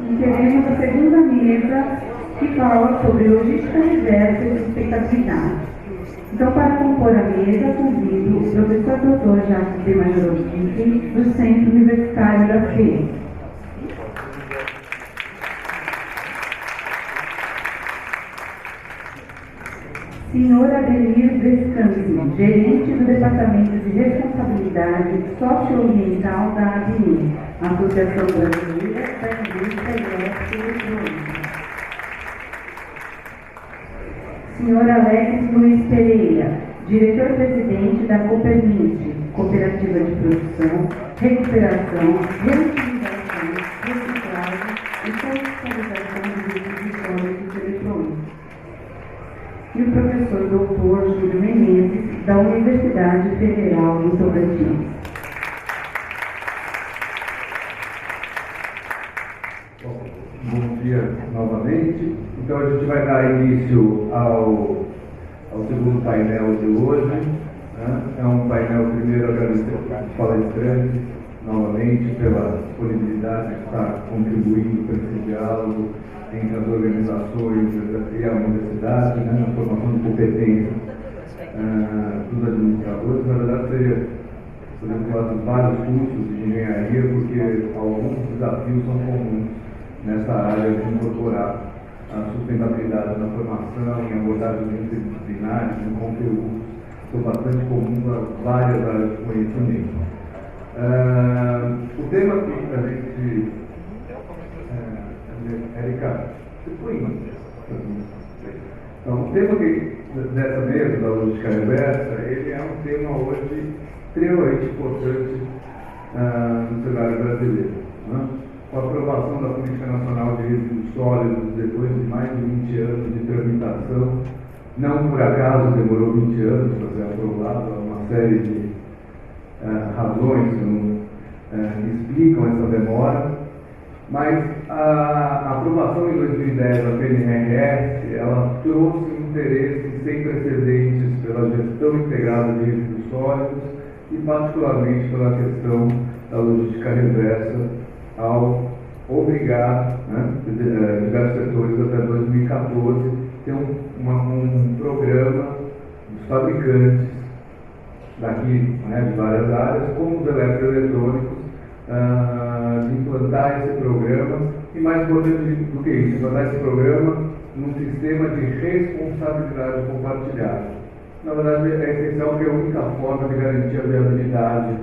E teremos a segunda mesa que fala sobre logística reversa e sustentabilidade. Então, para compor a mesa, convido o professor Dr. Jacques de Majorovic, do Centro Universitário da FE. Senhor Adelir Descanse, gerente do Departamento de Responsabilidade Socioambiental da ABI, Associação Brasileira da Indústria Elétrica e Eletrônica. Senhor Alex Luiz Pereira, diretor-presidente da Coopermint, Cooperativa de Produção, Recuperação, Reutilização, Reciclagem e Comercialização de resíduos sólidos eletrônicos. E o professor Dr. Júlio Menezes, da Universidade Federal do Tocantins. Bom dia novamente. Então a gente vai dar início ao segundo painel de hoje. Né? É um painel, primeiro, agradecer aos palestrantes novamente pela disponibilidade de estar contribuindo para esse diálogo entre as organizações e a universidade, né, na formação de competência dos administradores. Na verdade, podemos falar de vários cursos de engenharia, porque alguns desafios são comuns nessa área de incorporar a sustentabilidade na formação, em abordagens interdisciplinares, em conteúdos que são bastante comuns a várias áreas de conhecimento. O tema que a gente... Érica, você põe? Então, o tema dessa mesa, da logística reversa, ele é um tema hoje extremamente importante no cenário brasileiro. Né? Com a aprovação da Política Nacional de Resíduos Sólidos, depois de mais de 20 anos de tramitação, não por acaso demorou 20 anos para ser aprovado, há uma série de razões que explicam essa demora. Mas a aprovação em 2010 da PNRS, ela trouxe um interesse sem precedentes pela gestão integrada de resíduos sólidos e particularmente pela questão da logística reversa ao obrigar, né, diversos setores até 2014 ter um programa dos fabricantes daqui, né, de várias áreas, como os eletroeletrônicos, de implantar esse programa e, mais importante do que isso, implantar esse programa num sistema de responsabilidade compartilhada. Na verdade, é essencial porque a única forma de garantir a viabilidade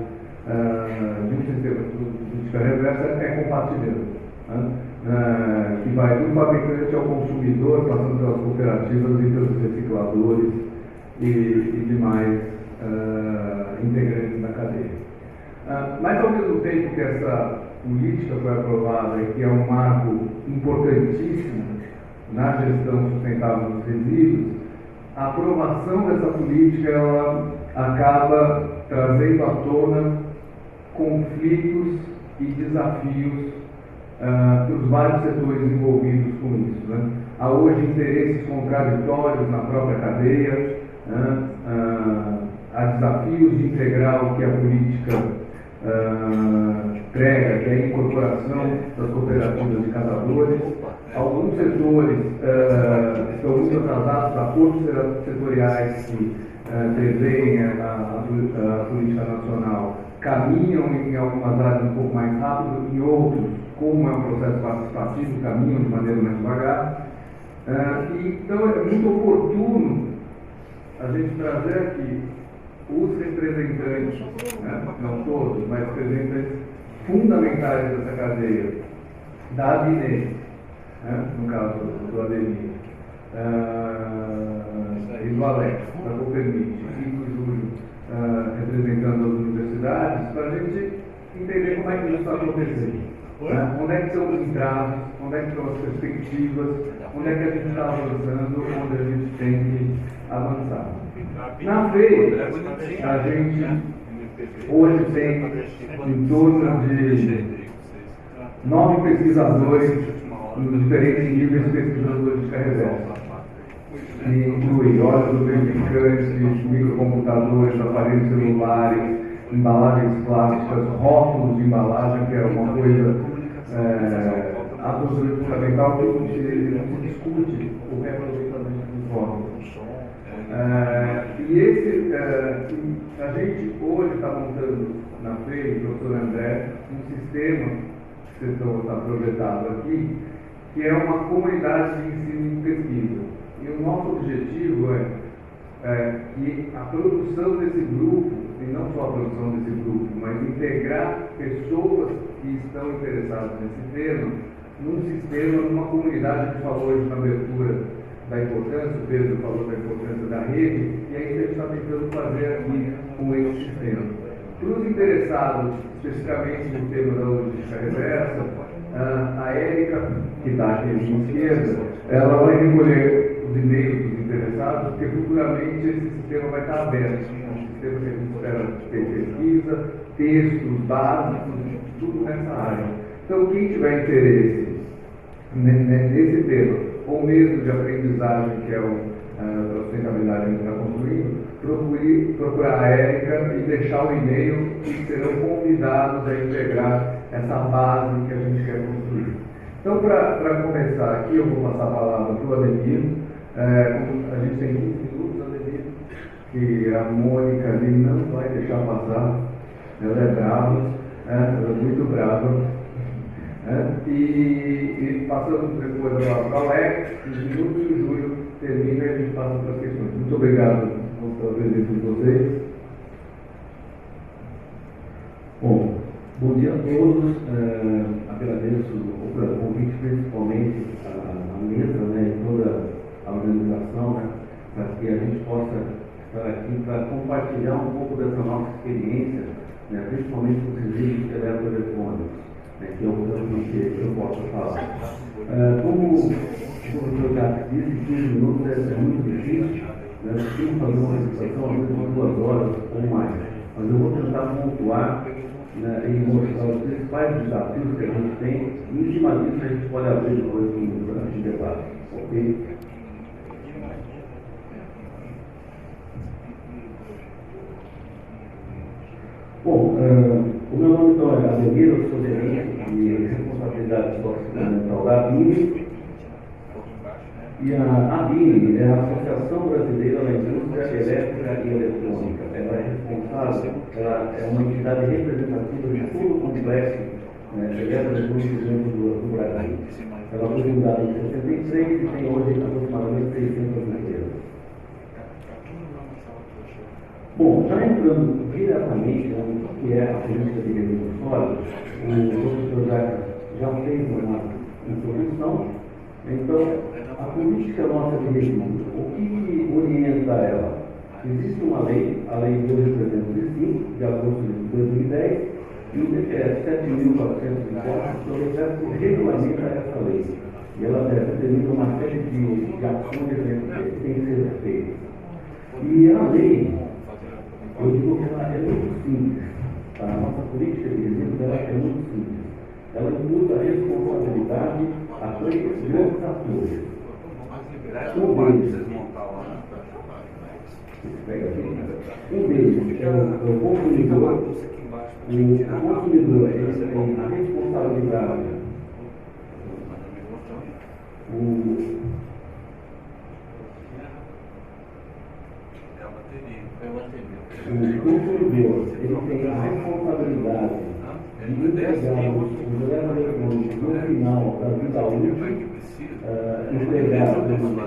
de um sistema de logística reversa é compartilhando, né? Que vai do fabricante ao consumidor, passando pelas cooperativas e pelos recicladores e demais integrantes da cadeia. Mas, ao mesmo tempo que essa política foi aprovada e que é um marco importantíssimo na gestão sustentável dos resíduos, a aprovação dessa política ela acaba trazendo à tona conflitos e desafios para os vários setores envolvidos com isso. Né? Há hoje interesses contraditórios na própria cadeia, há desafios de integrar o que a política prega, que é a incorporação das cooperativas de catadores. Alguns setores estão muito atrasados, acordos setoriais que preveem a política nacional caminham em algumas áreas um pouco mais rápido, em outros, como é um processo participativo, caminham de maneira mais devagar. Então é muito oportuno a gente trazer aqui os representantes, né, não todos, mas representantes fundamentais dessa cadeia, da ABINE, né, no caso do Ademir, e do Alex, da Coopermint, e do Júlio, representando as universidades, para a gente entender como é que isso está acontecendo. Né? Onde é que são os entraves, onde é que são as perspectivas, onde é que a gente está avançando, onde a gente tem que avançar. Na FEI, a gente hoje tem em torno de 9 pesquisadores nos diferentes níveis de pesquisadores de reversa. Que inclui órgãos lubrificantes, microcomputadores, aparelhos celulares, embalagens plásticas, rótulos de embalagem, que é uma coisa postura fundamental que não se discute o reaproveitamento dos votos. A gente hoje está montando na FEI, professor André, um sistema que vocês está projetado aqui, que é uma comunidade de ensino e pesquisa. E o nosso objetivo é que a produção desse grupo, e não só a produção desse grupo, mas integrar pessoas que estão interessadas nesse tema, num sistema, numa comunidade que falou hoje na abertura da importância, o Pedro falou da importância da rede, e é isso que a gente está tentando fazer aqui com esse sistema. Para os interessados, especificamente no tema da logística reversa, a Érica, que está aqui à minha esquerda, ela vai recolher os e-mails dos interessados, porque futuramente esse sistema vai estar aberto. É um sistema que a gente espera ter pesquisa, textos básicos, tudo nessa área. Então, quem tiver interesse nesse tema, ou mesmo de aprendizagem, que é a sustentabilidade que a gente está construindo, procurar a Érica e deixar o e-mail e serão convidados a integrar essa base que a gente quer construir. Então, para começar aqui, eu vou passar a palavra para o Ademir. A gente tem 15 minutos, Ademir, que a Mônica ali não vai deixar passar. Ela é brava, ela é muito brava. E passando depois para o Alex, 15 minutos, e o Júlio termina e a gente passa para as questões. Muito obrigado pela presença de vocês. Bom dia a todos. Agradeço o convite, principalmente à mesa, né, e toda a organização, né, para que a gente possa estar aqui para compartilhar um pouco dessa nossa experiência, né, principalmente com os serviços eletroeletrônicos, né, que é o que eu posso falar. Como o professor já disse, 15 minutos é muito difícil, né, eu tenho que fazer uma apresentação às vezes de 2 horas ou mais, mas eu vou tentar pontuar, né, e mostrar os principais desafios que a gente tem, e em cima disso a gente pode abrir depois um debate, ok? Bom, o meu nome então é Ademir, eu sou gerente de responsabilidade socioambiental da ABINE, e a ABINE é a Associação Brasileira da Indústria Elétrica e Eletrônica. Ela é responsável, ela é uma entidade representativa de todo o complexo eletroeletrônico do Brasil. Ela foi fundada em 63 e tem hoje aproximadamente 600 empresas. Bom, já entrando diretamente no que é a política de resíduos sólidos, o professor já fez uma introdução. Então, a política nossa de resíduos, o que orienta ela? Existe uma lei, a Lei 12.305, de agosto de 2010, e o DPS 7.404, que regulamenta essa lei. E ela determina uma série de ações que têm que ser feitas. E a lei, eu digo que ela é muito simples. A nossa política de resíduos é muito simples. Ela imputa a responsabilidade a 3 grandes atores. Um deles é o consumidor. O consumidor ele tem a responsabilidade. O consumidor ele tem a responsabilidade de entregar os eletroeletrônicos no final da vida útil, entregar,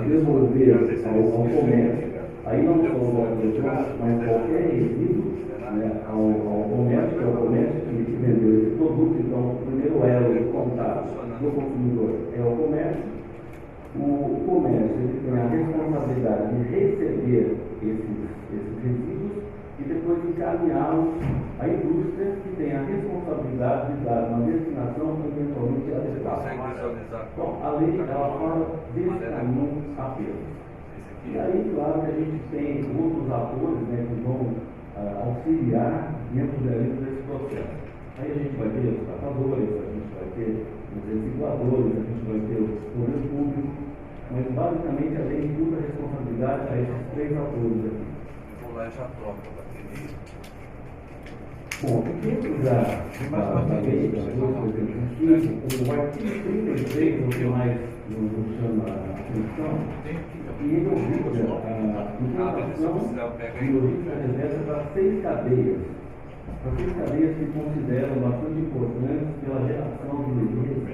devolver ao comércio, aí não só os eletroeletrônicos, mas qualquer resíduo, né, ao comércio, que é o comércio que vendeu esse produto. Então, o primeiro elo de contato do consumidor é o comércio. O comércio ele tem a responsabilidade de receber esses resíduos e depois encaminhá-los à indústria, que tem a responsabilidade de dar uma destinação eventualmente adequada. Bom, a lei ela fala desse caminho apenas. E aí, claro que a gente tem outros atores, né, que vão auxiliar dentro desse processo. Aí a gente vai ter os catadores, a gente vai ter os recicladores, a gente vai ter o poder público, mas basicamente a lei imputa a responsabilidade a esses 3 atores aqui. Vou lá e já troco a bateria. Bom, dentro da lei da 285, o artigo 36, o que mais nos chama a atenção, e ele obriga a implantação de logística reversa para 6 cadeias. Para 6 cadeias que consideram bastante importantes pela geração de beleza.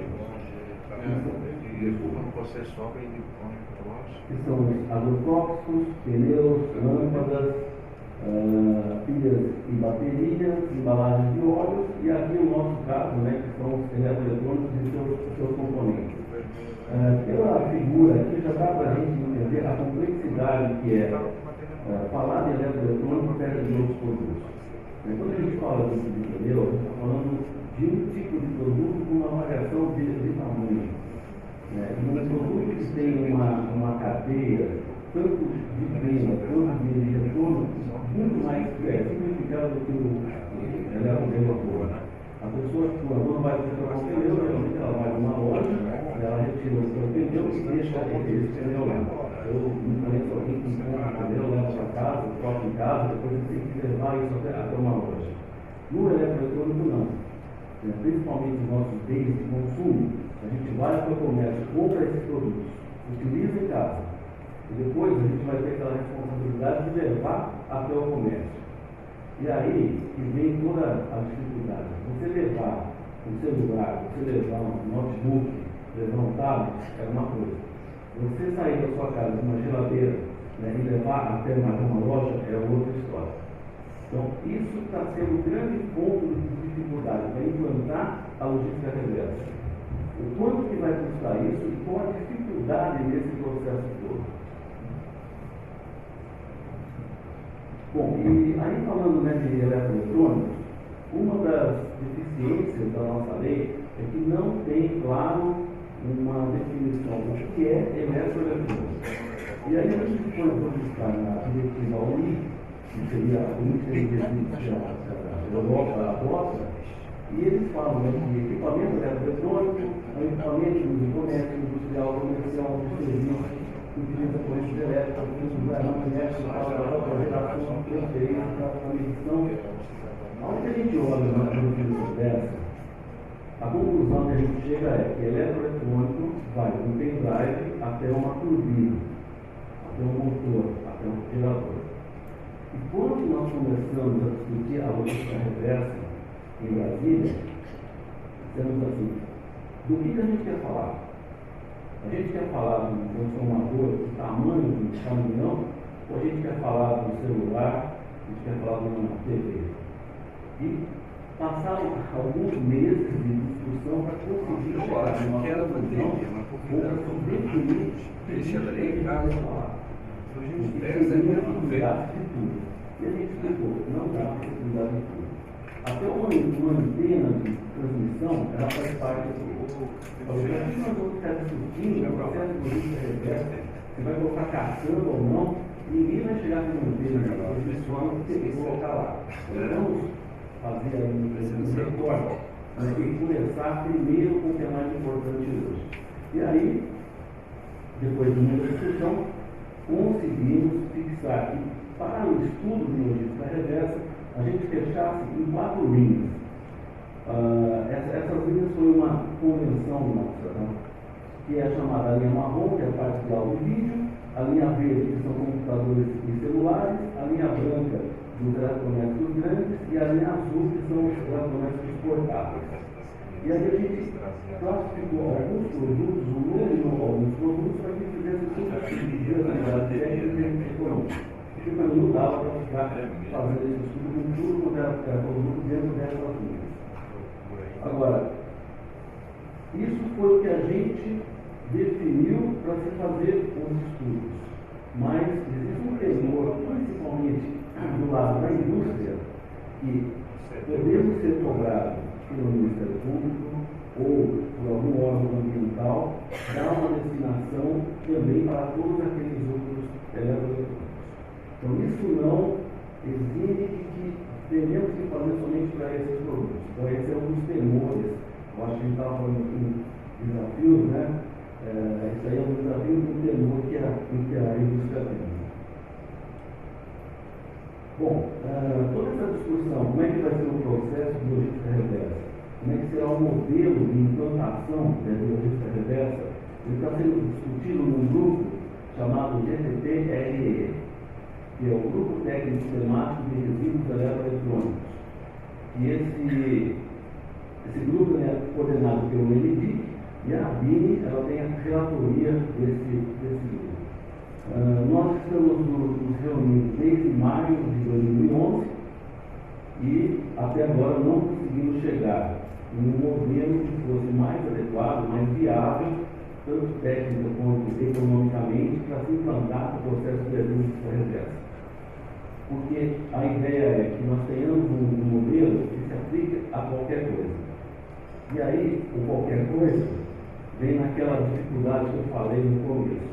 Desculpa, no processo obra eletrônica, eu acho. Que são os agrotóxicos, pneus, lâmpadas, pilhas e baterias, embalagens de óleos, e aqui o nosso caso, né, que são os eletroeletrônicos e seus componentes. Pela figura aqui já dá para a gente entender a complexidade que é falar de eletroeletrônico perto de outros produtos. Quando a gente fala de pneu, a gente está falando de um tipo de produto com uma variação de tamanho. Um produto que tem uma cadeia, tanto de venda quanto de retorno, muito mais simplificado do que o eletromotor. A pessoa, quando vai trocar o pneu, geralmente ela vai numa loja, ela retira o seu pneu e deixa esse pneu lá. Eu não conheço alguém que compra o pneu, leva para casa, troca em casa, depois você tem que levar isso até uma loja. No eletroeletrônico, não. Principalmente os nossos bens de consumo, a gente vai para o comércio, compra esses produtos, utiliza em casa. E depois a gente vai ter aquela responsabilidade de levar até o comércio. E aí que vem toda a dificuldade. Você levar um celular, você levar um notebook, levar um tablet, é uma coisa. Você sair da sua casa com uma geladeira, né, e levar até uma loja é outra história. Então, isso está sendo um grande ponto de dificuldade para implantar a logística reversa. O quanto que vai custar isso e qual a dificuldade nesse processo todo. Bom, e aí falando, né, de eletroeletrônicos, uma das deficiências da nossa lei é que não tem, claro, uma definição do que é eletroeletrônico. E aí a gente foi buscar na diretiva ONI, que seria a Iniciativa da Europa adota, e eles falam, né, que equipamento eletroeletrônico é um equipamento de comércio industrial, comercial, de serviço, que utiliza corrente elétrica, que usa comércio para a geração, transferência, a medição. A hora que a gente olha na definição dessa, a conclusão que a gente chega é que eletroeletrônico vai do pendrive até uma turbina, até um motor, até um gerador. E quando nós começamos a discutir a logística reversa em Brasília, dissemos assim, do que a gente quer falar? A gente quer falar do transformador, do tamanho do caminhão, ou a gente quer falar do celular, a gente quer falar de uma TV? E passaram alguns meses de discussão para conseguir chegar a uma conclusão ou para definir o que a gente vai falar. Porque seria uma unidade de tudo. E a gente explicou, não dá para unidade de tudo. Até uma antena de transmissão, ela faz parte do. O que nós vamos ficar discutindo o processo de logística reversa, se vai colocar caçando ou não, ninguém vai chegar com uma antena de transmissão e tem que colocar lá. Vamos fazer aí um recorte, né, e começar primeiro com o que é mais importante hoje. E aí, depois de uma discussão, conseguimos fixar que, para o estudo de logística reversa, a gente fechasse em 4 linhas. Essas linhas foi uma convenção nossa, né, que é chamada a linha marrom, que é a parte de áudio e vídeo, a linha verde, que são computadores e celulares, a linha branca, dos eletrodomésticos grandes, e a linha azul, que são os eletrodomésticos portáteis. E aí a gente classificou alguns produtos, o número de alguns produtos, para que fizesse tudo de atividade técnica e econômica. Porque para mim não dava para ficar fazendo esse estudo com tudo quanto era produto dentro dessas linhas. Agora, isso foi o que a gente definiu para se fazer os estudos. Mas existe um temor, principalmente do lado da indústria, que podemos ser cobrados pelo Ministério Público ou por algum órgão ambiental, dar uma destinação também para todos aqueles outros eletroeletrônicos. Então, isso não exige que tenhamos que fazer somente para esses produtos. Então, esse é um dos temores. Eu acho que a gente estava falando aqui de desafios, né? Isso aí é um desafio, um temor que a indústria tem. Bom, toda essa discussão, como é que vai ser o processo de logística reversa? Como é que será o modelo de implantação da logística reversa? Ele está sendo discutido num grupo chamado GTT-RE, que é o Grupo Técnico Temático de Resíduos Eletroeletrônicos. E esse grupo é coordenado pelo MDIC e a ABINE, ela tem a relatoria desse grupo. Nós estamos nos reunindo desde maio de 2011 e até agora não conseguimos chegar em um modelo que fosse mais adequado, mais viável, tanto técnico quanto economicamente, para se implantar o processo de logística reversa. Porque a ideia é que nós tenhamos um modelo que se aplique a qualquer coisa. E aí, o qualquer coisa, vem naquela dificuldade que eu falei no começo.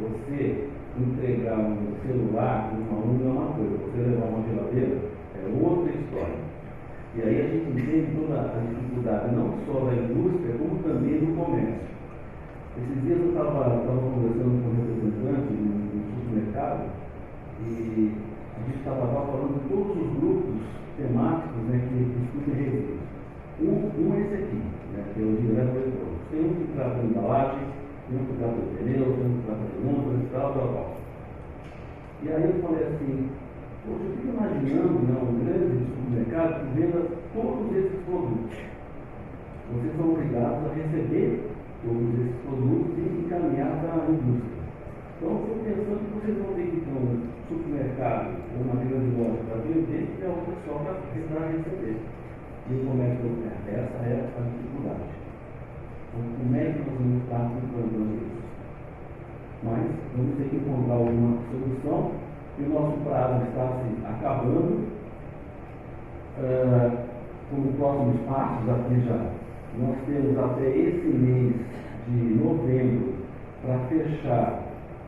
Você entregar um celular, um aluno é uma coisa, você levar uma geladeira é outra história. E aí a gente entende toda a dificuldade, não só da indústria, como também do comércio. Esses dias eu estava conversando com um representante no supermercado e a gente estava falando de todos os grupos temáticos, né, que discutem resíduos. Um é esse aqui, né, que é o de eletroeletrônicos. Tem um que trata de embalagem, tem um que trata de pneu, tem um que trata de lâmpadas, tal. E aí eu falei assim, poxa, eu fico imaginando, né, um grande supermercado que venda todos esses produtos. Vocês são obrigados a receber todos esses produtos e encaminhar para a indústria. Então, eu estou pensando que vocês vão ter que ter um supermercado ou uma grande loja para vender e a outra só para receber. E o comércio local. Essa é a dificuldade. Então, como é que nós vamos estar implantando isso? Mas vamos ter que encontrar alguma solução e o nosso prazo está se acabando. Como próximos passos aqui já, nós temos até esse mês de novembro para fechar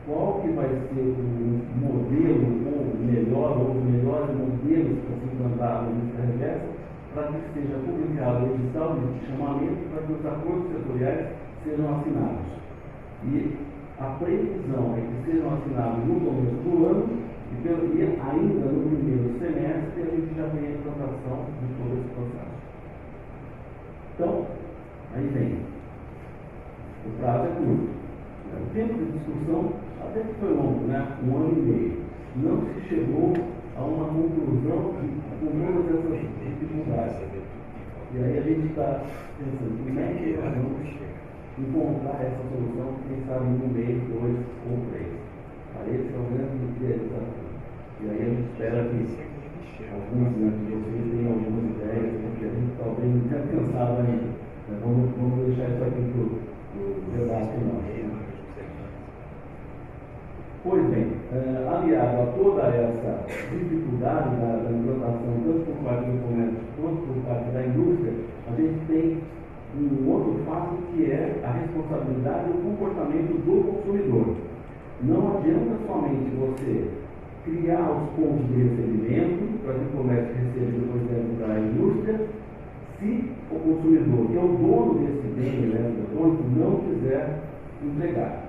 qual que vai ser o modelo ou os melhores modelos para se implantar a logística reversa, para que seja publicado o edital de chamamento para que os acordos setoriais sejam assinados. E a previsão é que sejam assinados no começo do ano e ainda no primeiro semestre a gente já tem a implantação de todo esse processo. Então, aí vem. O prazo é curto. O tempo de discussão até que foi longo, né? 1 ano e meio. Não se chegou a uma conclusão com todas essas dificuldades. E aí a gente está pensando, como é que nós vamos encontrar essa solução, quem sabe em 1 mês, 2 ou 3. Esse é o grande desafio. E aí a gente espera que alguns de vocês tenham algumas ideias, porque a gente talvez não tenha pensado ainda. Vamos deixar isso aqui para o debate final. Pois bem, aliado a toda essa dificuldade da implantação, tanto por parte do comércio quanto por parte da indústria, a gente tem um outro fato que é a responsabilidade e o comportamento do consumidor. Não adianta somente você criar os pontos de recebimento para que o comércio receba depois dentro da indústria, se o consumidor, que é o dono desse bem eletrônico, não quiser entregar.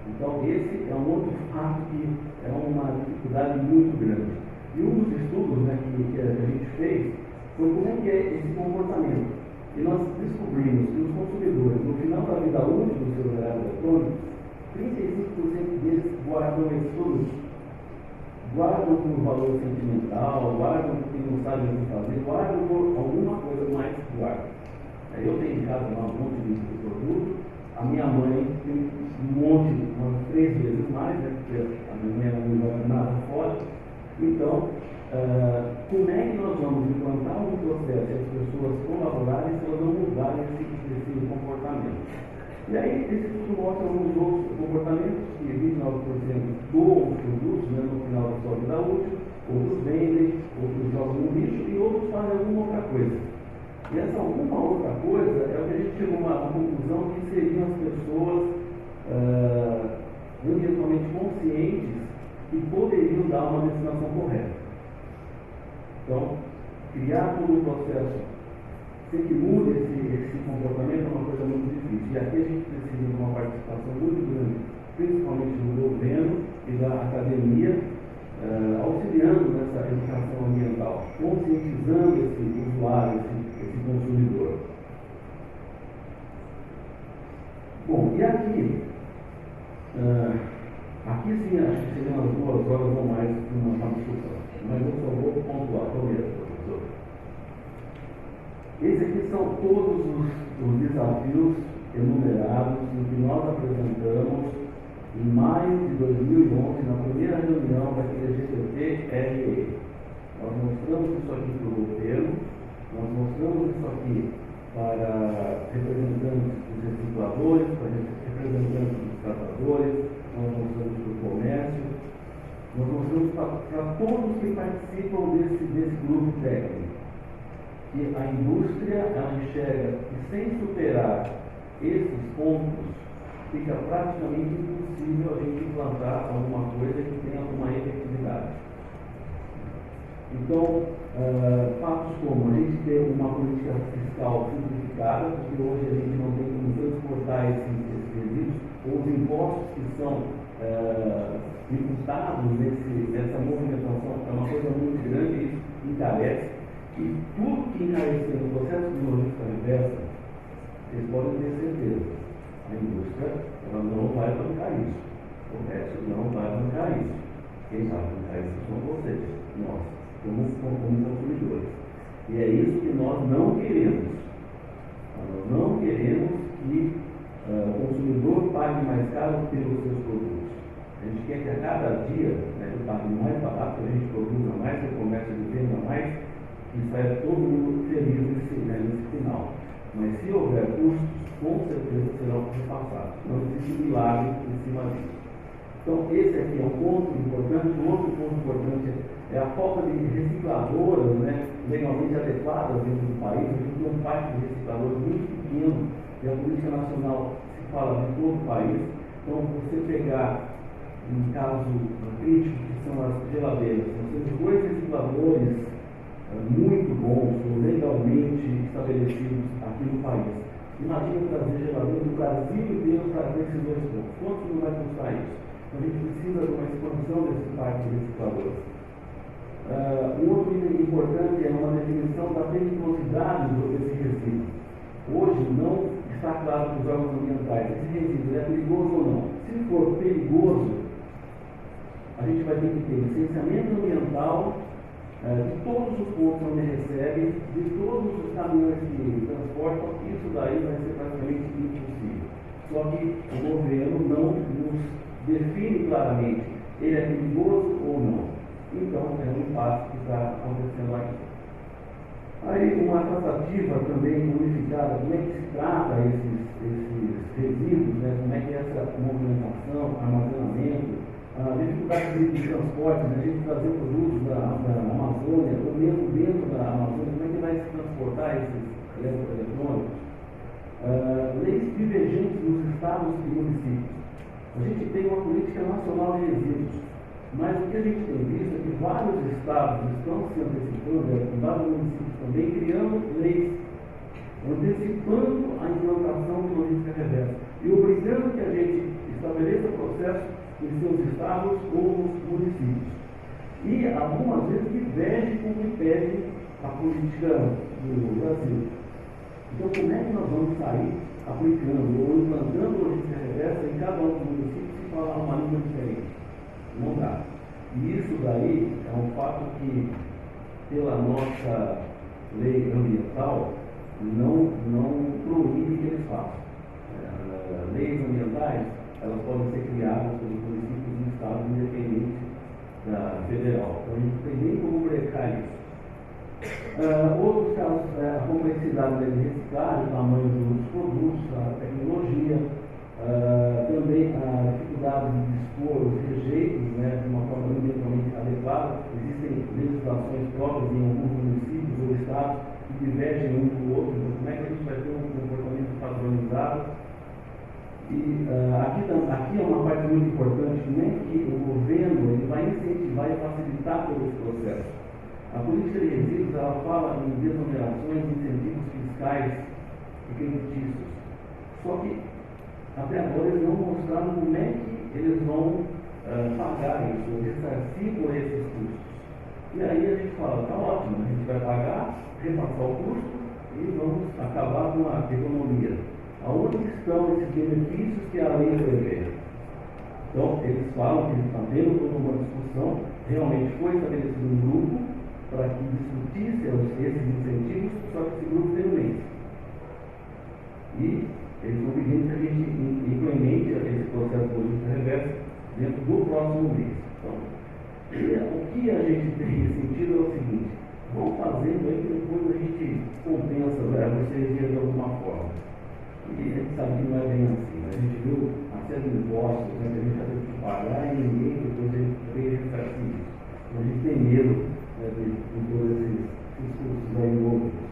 Então, esse é um outro fato que é uma dificuldade muito grande. E um dos estudos, né, que a gente fez foi como é que é esse comportamento. E nós descobrimos que os consumidores, no final da vida útil do celular eletrônico, 35% deles guardam esse produto. Guardam por valor sentimental, guardam porque não sabem o que fazer, guardam por alguma coisa mais guardam. Eu tenho em casa lá um monte de produto, a minha mãe tem um monte, umas 3 vezes mais, né, porque a minha mãe não joga nada fora. Então, como é que nós vamos implantar um processo e as pessoas colaborarem se elas não mudarem esse comportamento? E aí, esse estudo mostra alguns outros comportamentos, que 29% doam os produtos, né, no final da sua vida útil, outros vendem, outros jogam no lixo e outros fazem alguma outra coisa. E essa alguma outra coisa é o que a gente chegou a uma conclusão que seriam as pessoas ambientalmente conscientes que poderiam dar uma destinação correta. Então, criar todo o processo sem que mude esse comportamento é uma coisa muito difícil. E aqui a gente precisa de uma participação muito grande, principalmente do governo e da academia, auxiliando nessa educação ambiental, conscientizando esse usuário, esse consumidor. Bom, e aqui sim, acho que seriam umas 2 horas ou mais para uma discussão, mas eu só vou pontuar, prometo, professor. Esses aqui são todos os desafios enumerados no que nós apresentamos em maio de 2011, na primeira reunião daquele GTT-RE. Nós mostramos isso aqui para o governo, nós mostramos isso aqui para representantes dos recicladores, para representantes dos catadores, nós mostramos para o comércio, nós mostramos para todos que participam desse grupo técnico, que a indústria ela enxerga que sem superar esses pontos, fica praticamente impossível a gente implantar alguma coisa que tenha uma efetividade. Então, fatos como a gente ter uma política fiscal simplificada, porque hoje a gente não tem como transportar esses resíduos, ou os impostos que são imputados nessa movimentação é uma coisa muito grande, e isso encarece. E tudo que encarecer no processo de logística reversa, vocês podem ter certeza, a indústria ela não vai bancar isso, o comércio não vai bancar isso. Quem vai bancar isso são vocês, nós, como consumidores. E é isso que nós não queremos. Nós não queremos que o consumidor pague mais caro pelos seus produtos. A gente quer que a cada dia ele pague mais barato, que a gente produza mais, que o comércio venda mais, e saia todo mundo feliz nesse final. Mas se houver custos, com certeza serão repassados. Não existe milagre em cima disso. Então, esse aqui é um ponto importante. O outro ponto importante é a falta de recicladoras legalmente adequadas dentro do país. A gente tem um parque de recicladores muito pequeno, e a política nacional se fala de todo o país. Então, você pegar, um caso crítico, que são as geladeiras, nós temos 2 recicladores muito bons, legalmente estabelecidos aqui no país. Imagina trazer geladeira do Brasil inteiro para esses 2 pontos. Quanto não vai custar isso? Então, a gente precisa de uma expansão desse parque de recicladores. Um outro item importante é uma definição da periculosidade desse resíduo. Hoje não está claro para os órgãos ambientais esse resíduo é perigoso ou não. Se for perigoso, a gente vai ter que ter licenciamento ambiental de todos os pontos onde recebe, de todos os caminhões que transportam. Isso daí vai ser praticamente impossível. Só que o governo não nos define claramente ele é perigoso ou não. Então, é um impasse que está acontecendo aqui. Aí, uma tratativa também unificada, como é que se trata esses resíduos, como é que é essa movimentação, armazenamento, a dificuldade de transporte, a gente trazer produtos da Amazônia, ou mesmo dentro da Amazônia, como é que vai se transportar esses eletrônicos? Leis divergentes nos estados e municípios. A gente tem uma política nacional de resíduos, mas o que a gente tem visto é que vários estados estão se antecipando, vários municípios também, criando leis, antecipando a implantação de logística reversa e obrigando que a gente estabeleça processo em seus estados ou nos municípios. E algumas vezes diverge com o que pede a política do Brasil. Então, como é que nós vamos sair aplicando ou implantando logística reversa em cada um dos municípios se falar uma língua diferente? Não dá. E isso daí é um fato que, pela nossa lei ambiental, não proíbe que eles façam. Leis ambientais, elas podem ser criadas pelos municípios e estados independentes da federal. Então, a gente não tem nem como brecar isso. Outros casos, a complexidade de reciclagem, o tamanho dos produtos, a tecnologia, também a dificuldade de dispor os rejeitos de uma forma ambientalmente adequada. Existem legislações próprias em alguns municípios ou estados que divergem um do outro. Então, como é que a gente vai ter um comportamento padronizado? E aqui é uma parte muito importante, como é que o governo ele vai incentivar e facilitar todo esse processo. A política de resíduos ela fala em desonerações, incentivos fiscais e creditícios. Só que até agora eles não mostraram como é que eles vão pagar isso, ressarcir por esses custos. E aí a gente fala, tá ótimo, a gente vai pagar, repassar o custo e vamos acabar com a economia. Aonde estão esses benefícios que a lei prevê? Então, eles falam que está tendo toda uma discussão, realmente foi estabelecido um grupo para que discutisse esses incentivos, só que esse grupo tem um mês. E eles estão pedindo que a gente implemente esse processo de logística reversa dentro do próximo mês. Então, o que a gente tem sentido é o seguinte, vamos fazendo aí que depois a gente compensa vocês de alguma forma. E a gente sabe que não é bem assim, né? A gente viu uma série de impostos, né, que a gente já teve que pagar e ninguém depois veio ressarcir isso. Então a gente tem medo, né, de todos esses custos aí envolvidos.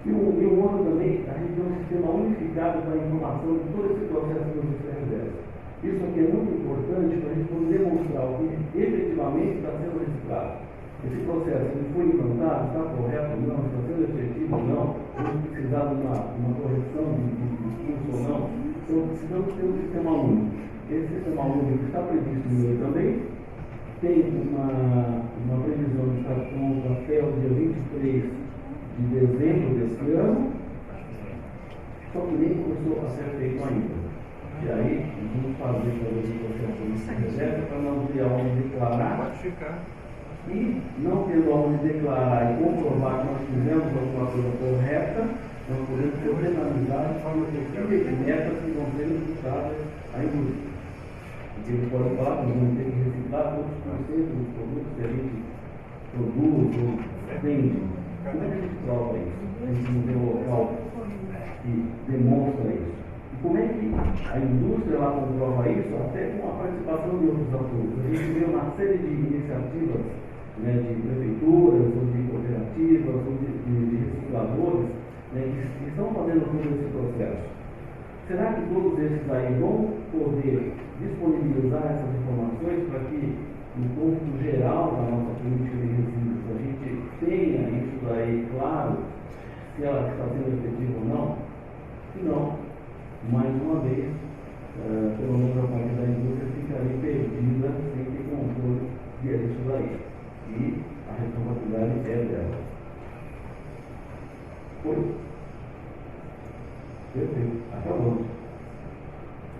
E o outro também, a gente tem um sistema unificado para a informação de todo esse processo que você reversa. Isso aqui é muito importante para a gente poder demonstrar o que efetivamente está sendo reciclado. Esse processo, ele foi implantado, está correto ou não, está sendo efetivo ou não, vamos precisar de uma correção de curso ou não. Então, precisamos ter um sistema único. Esse sistema único está previsto no lei também, tem uma previsão de estar pronto até o dia 23 de dezembro deste ano, só que nem começou a ser feito ainda. E aí, vamos fazer talvez um processo de reserva para não ter onde declarar. Pode ficar. E, não tendo onde declarar e comprovar que nós fizemos alguma coisa correta, nós podemos ser penalizados de forma efetiva e metas que vão ser imputadas à indústria. Porque eles podem falar que nós vamos ter que reciclar todos os conceitos dos produtos que a gente produz ou vende. Como é que a gente prova isso? A gente não tem um local que demonstra isso. E como é que a indústria ela comprova isso? Até com a participação de outros atores. A gente vê uma série de iniciativas, né, de prefeituras, ou de cooperativas, ou de recicladores, né, que estão fazendo todo esse processo. Será que todos esses aí vão poder disponibilizar essas informações para que, no cômputo geral da nossa política de resíduos, a gente tenha isso daí claro, se ela está sendo efetiva ou não? Se não, mais uma vez, pelo menos a parte da indústria ficaria perdida sem ter controle disso daí. E a responsabilidade é dela. Foi? Perfeito. Acabou.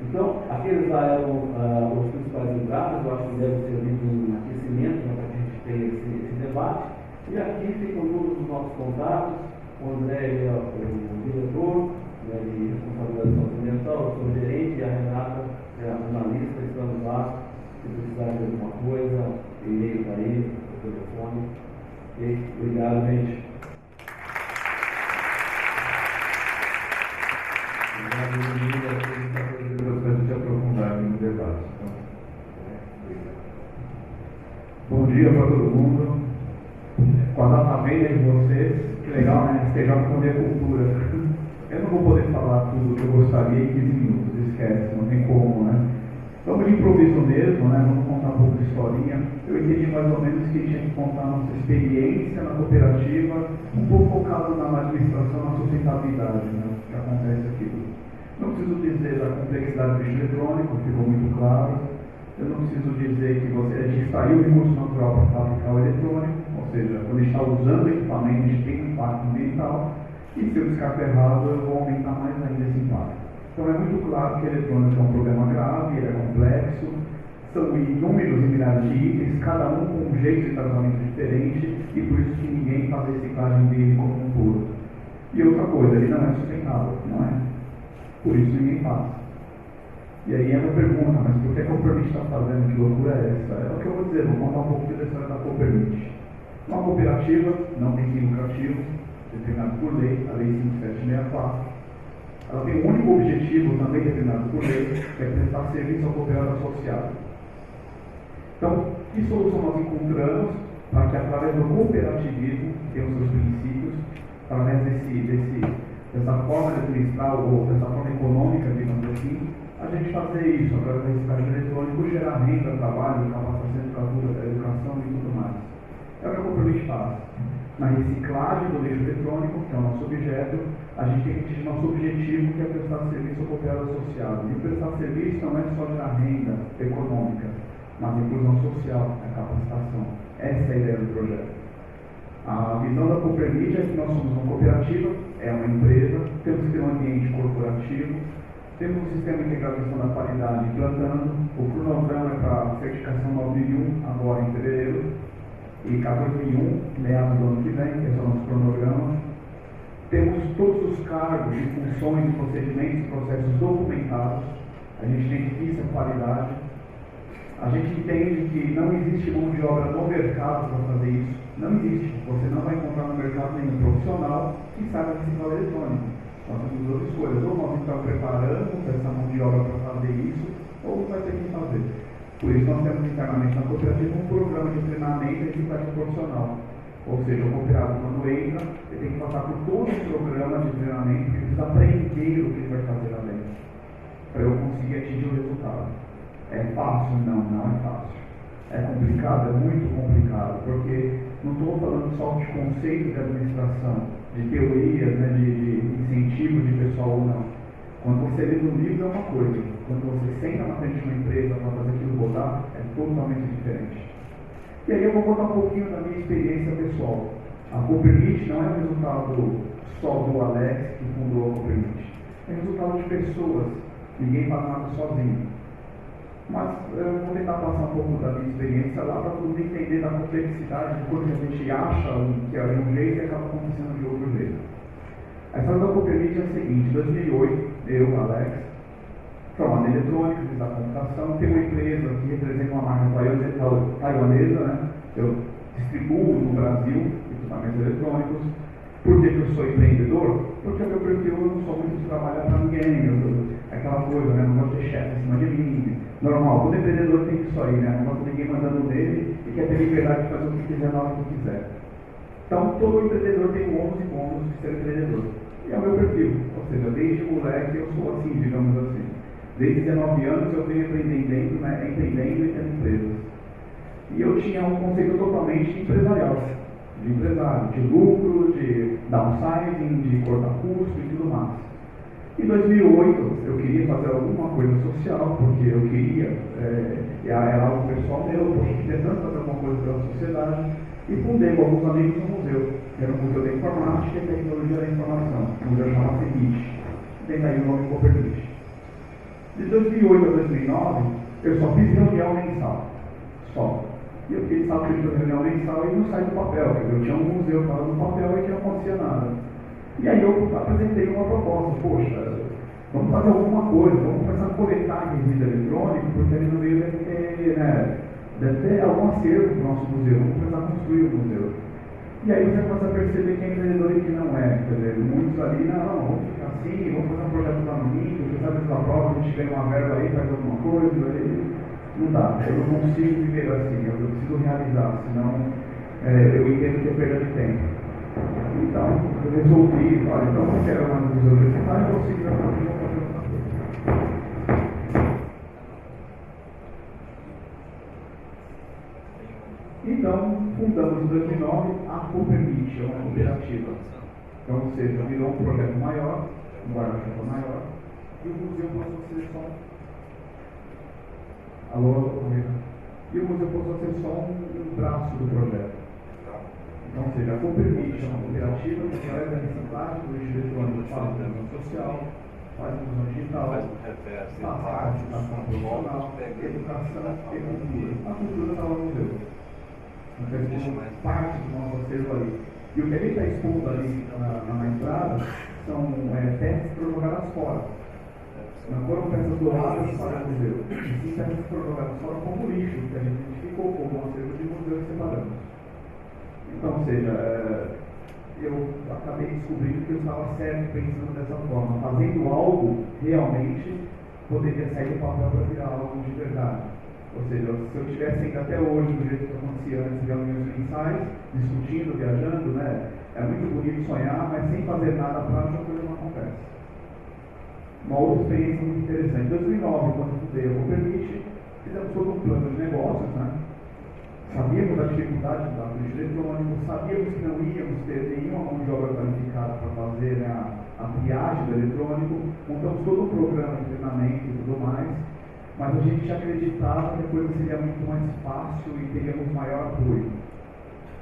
Então, aqueles lá eram os principais entradas, eu acho que deve servir de um aquecimento, né, para que a gente tenha esse debate. E aqui ficam todos os nossos contatos. O André é o diretor, né, de responsabilidade socioambiental, eu sou o gerente, e a Renata é a analista, estamos lá. Se precisar de alguma coisa, e-mail está aí, o telefone. E obrigado, gente. Gostaria de aprofundar no debate. Bom dia para todo mundo. Com a data meia de vocês, que legal, né? Esteja com a minha cultura. Eu não vou poder falar tudo o que eu gostaria em 15 minutos, esquece, não tem como, né? Vamos de improviso mesmo, né? Vamos contar um pouco de historinha. Eu entendi mais ou menos que tinha que contar a nossa experiência na cooperativa, um pouco focado na administração, na sustentabilidade, né? Que acontece aqui. Não preciso dizer da complexidade do lixo eletrônico, ficou muito claro. Eu não preciso dizer que a gente extraiu o recurso natural para fabricar o eletrônico, ou seja, quando a gente está usando o equipamento, a gente tem um impacto ambiental, e se eu descarto errado, eu vou aumentar mais ainda esse impacto. Então é muito claro que o eletrônico é um problema grave, ele é complexo, são inúmeros e milhares de itens, cada um com um jeito de tratamento diferente, e por isso que ninguém faz a reciclagem dele como um todo. E outra coisa, ele não é sustentável, não é? Por isso ninguém faz. E aí é uma pergunta, mas por que a Coopermit está fazendo? Que loucura é essa? É o que eu vou dizer, vou contar um pouco da história da Coopermit. Uma cooperativa, não tem fim lucrativo, determinado por lei, a Lei 5764. Ela tem um único objetivo, também determinado por lei, que é prestar serviço ao cooperado associado. Então, que solução nós encontramos para que, através do cooperativismo, que tem os seus princípios, através dessa forma de administrar ou dessa forma econômica, digamos assim, a gente fazer isso, através da reciclagem eletrônica, gerar renda, trabalho, capacitação, educação e tudo mais. É o que a Coopermit faz. Na reciclagem do lixo eletrônico, que é o nosso objeto, a gente tem que atingir nosso objetivo, que é prestar serviço ao cooperado associado. E prestar serviço não é só gerar renda econômica, mas a inclusão social, a capacitação. Essa é a ideia do projeto. A visão da Coopermit é que nós somos uma cooperativa, é uma empresa, temos que ter um ambiente corporativo, temos um sistema de integração da qualidade implantando, o cronograma é para a certificação 9001, agora em fevereiro, e 14001, meados do ano que vem, esse é o nosso cronograma. Temos todos os cargos e funções, procedimentos e processos documentados, a gente identifica a qualidade, a gente entende que não existe mão de obra no mercado para fazer isso, não existe, você não vai encontrar no mercado nenhum profissional que saiba reciclar eletrônico. Nós temos duas escolhas, ou nós estamos preparando essa mão de obra para fazer isso, ou vai ter que fazer. Por isso nós temos internamente na cooperativa um programa de treinamento e reciclagem profissional. Ou seja, o cooperado quando entra, ele tem que passar por todo um programa de treinamento, ele precisa aprender o que ele vai fazer lá dentro, para eu conseguir atingir o resultado. É fácil? Não, não é fácil. É complicado? É muito complicado, porque não estou falando só de conceito de administração, de teorias, né, de incentivo de pessoal ou não. Quando você lê no livro é uma coisa, quando você senta na frente de uma empresa para fazer aquilo rodar, é totalmente diferente. E aí eu vou contar um pouquinho da minha experiência pessoal. A Coopermit não é resultado só do Alex que fundou a Coopermit, é resultado de pessoas, ninguém faz nada sozinho. Mas eu vou tentar passar um pouco da minha experiência lá para todo mundo entender da complexidade de quando a gente acha que é de um jeito e acaba acontecendo de outro jeito. A história da Coopermit é a seguinte: em 2008, eu, Alex, formado em eletrônica, fiz a computação, tenho uma empresa que representa uma marca taiwanesa, né? Eu distribuo no Brasil equipamentos eletrônicos. Por que eu sou empreendedor? Porque meu perfil eu não sou muito de trabalhar para ninguém, aquela coisa, né? Não gosto de ter chefe em cima de mim. Normal, todo empreendedor tem isso aí, né? Não gosto de ninguém mandando nele e quer ter liberdade de fazer o que quiser na hora que quiser. Então, todo empreendedor tem ônus e bônus de ser empreendedor. E é o meu perfil, ou seja, desde moleque eu sou assim, digamos assim. Desde 19 anos eu venho empreendendo, né? Empreendendo e tendo empresas. E eu tinha um conceito totalmente empresarial, de empresário, de lucro, de downsizing, de cortar custo e tudo mais. Em 2008, eu queria fazer alguma coisa social, porque eu queria, era algo pessoal meu, porque eu queria tanto fazer alguma coisa pela sociedade, e fundei com alguns amigos um museu, que era o Museu da Informática e Tecnologia da Informação, o museu chamado CEMIT, tem daí o nome Coopermit. De 2008 a 2009, eu só fiz reunião mensal, só. E eu fiquei sabendo de reunião mensal e não sai do papel, porque eu tinha um museu fora do papel e que não acontecia nada. E aí eu apresentei uma proposta: poxa, vamos fazer alguma coisa, vamos começar a coletar resíduo eletrônico, porque ali no meio deve ter algum acervo para o nosso museu, vamos começar a construir o museu. E aí você começa a perceber que é empreendedor e que não é. Quer dizer, muitos ali, não, vamos ficar assim, vamos fazer um projeto para mim, você sabe da prova, a gente ganha uma verba aí, faz alguma coisa, aí não dá, eu não consigo viver assim, eu preciso realizar, senão eu entendo que é perda de tempo. Então, eu resolvi, olha, então não quero mais museu universitário, eu vou seguir a fazer outra coisa. Então, fundamos em 2009 a Coopermit, uma cooperativa. Então, ou seja, virou um projeto maior, um guarda-chuva maior, e o museu passou a ser só. Alô, e o museu passou a ser só um braço do projeto. Então, ou seja, a Coopermit é uma cooperativa que faz a reciclagem do lixo eletrônico, faz a inclusão social, faz a inclusão digital, faz a capacitação profissional, educação e cultura. A cultura está lá no museu. Então, parte do nosso acervo ali. E o que a gente está expondo ali na entrada são peças que foram jogadas fora. Não foram peças doadas para o museu. E sim peças que foram jogadas fora como lixo, que a gente identificou como um acervo de museu e separamos. Então, ou seja, eu acabei descobrindo que eu estava certo pensando dessa forma. Fazendo algo, realmente, poderia sair do papel para virar algo de verdade. Ou seja, se eu tivesse ainda até hoje, do jeito que acontecia antes de reuniões mensais, discutindo, viajando, né? É muito bonito sonhar, mas sem fazer nada prático, a coisa não acontece. Uma outra experiência muito interessante. Em 2009, quando fundei a Coopermit, fizemos todo um plano de negócios, né? Sabíamos da dificuldade do lixo eletrônico, sabíamos que não íamos ter nenhuma mão de obra qualificada para fazer, né, a triagem do eletrônico, montamos todo um programa de treinamento e tudo mais. mas a gente acreditava que a coisa seria muito mais fácil e teríamos maior apoio.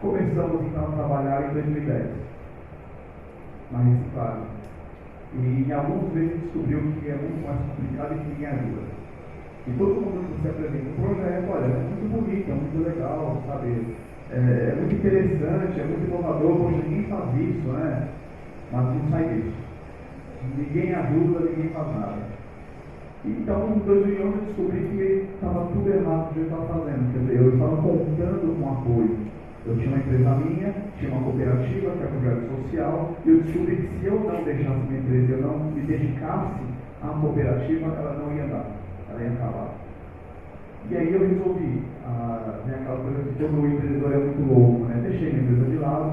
Começamos então a trabalhar em 2010, na reciclagem. E em alguns meses descobriu que é muito mais complicado e que ninguém ajuda. E todo mundo que se apresenta um projeto, olha, é muito bonito, é muito legal, sabe? É muito interessante, é muito inovador, poxa, ninguém faz isso, né? Mas não sai disso. Ninguém ajuda, ninguém faz nada. Então, em 2011 eu descobri que estava tudo errado do que eu estava fazendo. Quer dizer, eu estava contando com apoio. Eu tinha uma empresa minha, tinha uma cooperativa, que é um projeto social, e eu descobri que se eu não deixasse minha empresa, eu não me dedicasse à cooperativa, ela não ia dar, ela ia acabar. E aí eu resolvi, aquela coisa que todo empreendedor é muito louco, né? Deixei minha empresa de lado,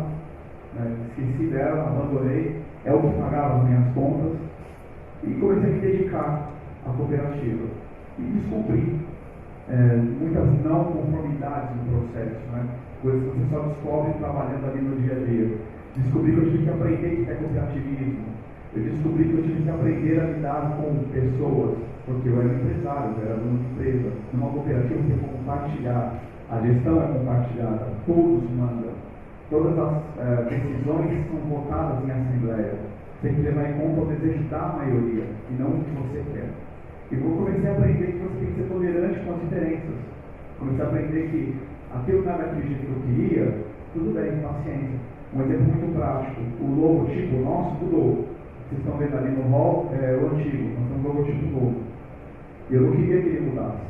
né? Esqueci dela, abandonei, é o que pagava as minhas contas, e comecei a me dedicar à cooperativa. E descobri muitas não conformidades no processo, né? Coisas que você só descobre trabalhando ali no dia a dia. Descobri que eu tive que aprender o que é cooperativismo. Eu descobri que eu tive que aprender a lidar com pessoas, porque eu era empresário, eu era dono de empresa. Numa cooperativa você tem que compartilhar, a gestão é compartilhada, todos mandam. Todas as decisões são votadas em assembleia. Você tem que levar em conta o desejo da maioria, e não o que você quer. E eu comecei a aprender que você tem que ser tolerante com as diferenças. Comecei a aprender que aquilo que não era aquele jeito que eu queria, tudo bem, paciência. Um exemplo muito prático, o logotipo nosso mudou. Vocês estão vendo ali no hall, é o antigo, nós temos um logotipo novo. E eu não queria que ele mudasse.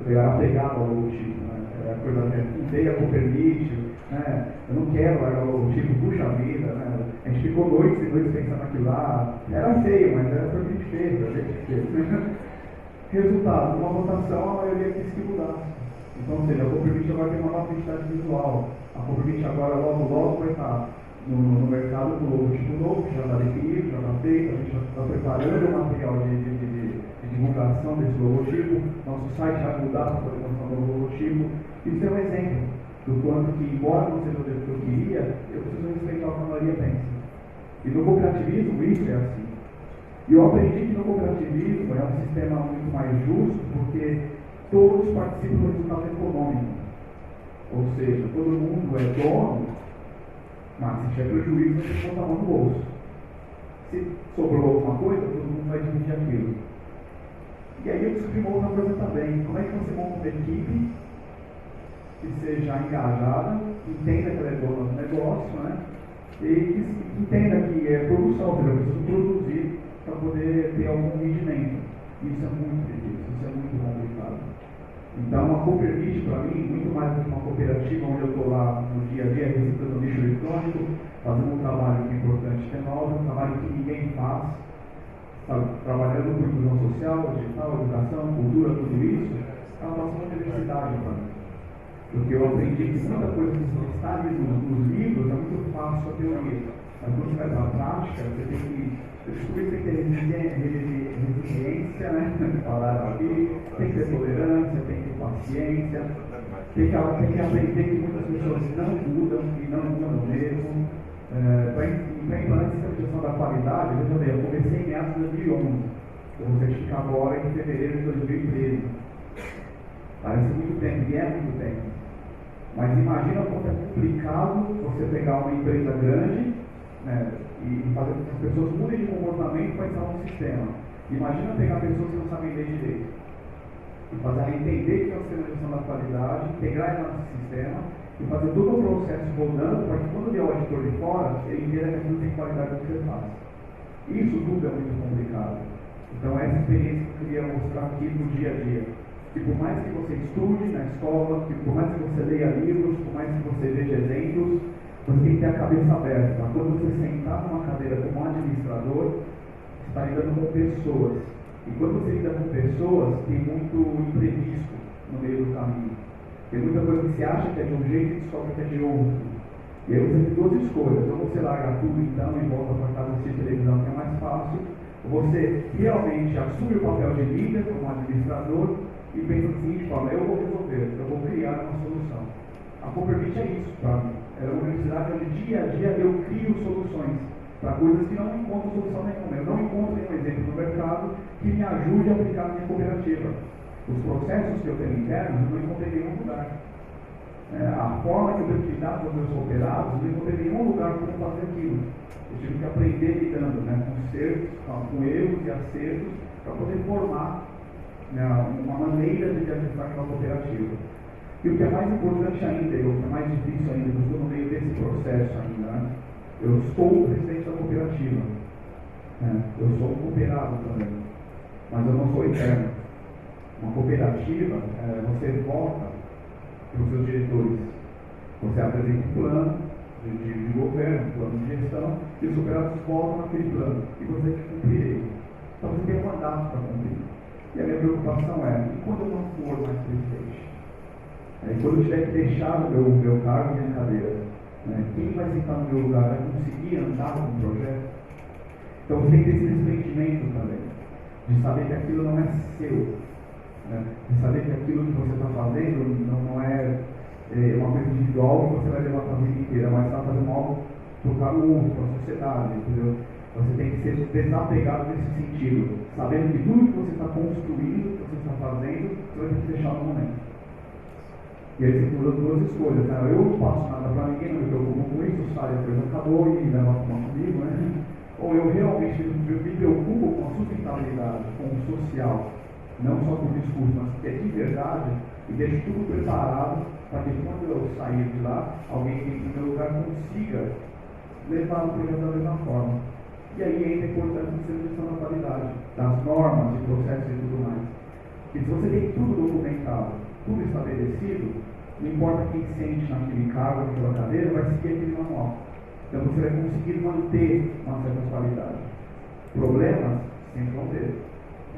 Eu era apegado ao logotipo, né? É a coisa que fundei a Coopermit, né? Eu não quero largar o logotipo, puxa vida, né? A gente ficou noites e noites pensando naquilo lá. Era feio, mas era o que a gente fez, a gente fez. Resultado, numa votação, a maioria quis que mudasse. Então, ou seja, a Coopermit agora tem uma nova identidade visual. A Coopermit agora, logo vai estar no mercado com o logotipo novo, que já está definido, já está feito, a gente já está preparando o material de divulgação desse logotipo. Nosso site vai mudar para poder mostrar o novo logotipo. Isso é um exemplo do quanto que, embora não seja o que eu queria, eu preciso respeitar o que a maioria pensa. E no cooperativismo isso é assim. E eu aprendi que no cooperativismo é um sistema muito mais justo, porque todos participam do resultado econômico. Ou seja, todo mundo é dono, mas se tiver prejuízo, você tem que botar a mão no bolso. Se sobrou alguma coisa, todo mundo vai dividir aquilo. E aí eu descobri uma outra coisa também. Como é que você monta uma equipe que seja engajada, entenda que ela é dona do negócio, né? E que entenda que é produção, eu preciso produzir para poder ter algum rendimento. Isso é muito difícil, isso é muito complicado. Então, a Coopermit, para mim, muito mais do que uma cooperativa onde eu estou lá no dia a dia, reciclando lixo eletrônico, fazendo um trabalho que é importante, que é novo, um trabalho que ninguém faz, sabe? Trabalhando com inclusão social, digital, educação, cultura, tudo isso, é a nossa universidade para mim. Porque eu aprendi que muita coisa que está ali nos livros é muito fácil a teoria. Mas quando você vai para a prática, você tem que descobrir que tem que ter resiliência, né? Falaram aqui, tem que ter tolerância, tem que ter paciência, tem que aprender que muitas pessoas não mudam e não mudam mesmo. Para implantar essa questão da qualidade, veja bem, eu comecei em meados de 2011, eu vou certificar agora em fevereiro de 2013. Parece muito tempo, e é muito tempo. Mas imagina como é complicado você pegar uma empresa grande, né, e fazer com que as pessoas mudem de comportamento para instalar um sistema. Imagina pegar pessoas que não sabem ler direito e fazer ela entender que é o sistema de gestão da qualidade, integrar ela no sistema e fazer todo o processo rodando para que quando vier o auditor de fora, ele entenda que aquilo tem qualidade do que você faz. Isso tudo é muito complicado. Então essa experiência que eu queria mostrar aqui no dia a dia. Que por mais que você estude na escola, que por mais que você leia livros, por mais que você veja exemplos, você tem que ter a cabeça aberta. Para quando você sentar numa cadeira como administrador, você está lidando com pessoas. E quando você lida com pessoas, tem muito imprevisto no meio do caminho. Tem muita coisa que você acha que é de um jeito e descobre que é de outro. E aí você tem duas escolhas. Ou você larga tudo então e volta para casa assistir televisão, que é mais fácil. Ou você realmente assume o papel de líder como administrador e pensa o seguinte, fala, eu vou resolver, eu vou criar uma solução. A Coopermit é isso para mim. É uma universidade onde dia a dia eu crio soluções para coisas que não encontro solução nenhuma. Eu não encontro nenhum exemplo no mercado que me ajude a aplicar na minha cooperativa. Os processos que eu tenho internos, eu não encontrei em nenhum lugar. A forma que eu tenho que lidar com os meus cooperados, eu não encontrei em nenhum lugar como fazer aquilo. Eu tive que aprender lidando, né, com erros e acertos, para poder formar, né, uma maneira de administrar aquela cooperativa. E o que é mais importante ainda, e o que é mais difícil ainda, eu estou no meio desse processo ainda, né, eu sou o presidente da cooperativa, né, eu sou um cooperado também, mas eu não sou eterno. Uma cooperativa, você vota para os seus diretores, você apresenta um plano de governo, um plano de gestão, e os cooperados votam naquele plano, e você tem que cumprir ele. Então você tem um mandato para cumprir. E a minha preocupação é, e quando eu não for mais presidente? E quando eu tiver que deixar o meu cargo e minha cadeira, né, quem vai sentar no meu lugar vai conseguir andar com o projeto? Então você tem que ter esse desprendimento também, de saber que aquilo não é seu, né, de saber que aquilo que você está fazendo não é uma coisa individual que você vai levar para a vida inteira, mas está fazendo algo para o mundo, para a sociedade, entendeu? Você tem que ser desapegado nesse sentido, sabendo que tudo que você está construindo, que você está fazendo, você vai ter que deixar no momento. E aí você tem duas escolhas, né? Eu não passo nada para ninguém, não me preocupo com isso, sai, a coisa acabou e leva a tomar comigo, né? Ou eu realmente me preocupo com a sustentabilidade, com o social, não só com o discurso, mas que é de verdade, e deixo tudo preparado para que quando eu sair de lá, alguém que em meu lugar consiga levar o projeto da mesma forma. E aí entra a importância de serviço da qualidade, das normas, de processos e tudo mais. E se você tem tudo documentado, tudo estabelecido, não importa quem sente naquele cargo, naquela cadeira, vai seguir aquele manual. Então você vai conseguir manter uma certa qualidade. Problemas sempre vão ter.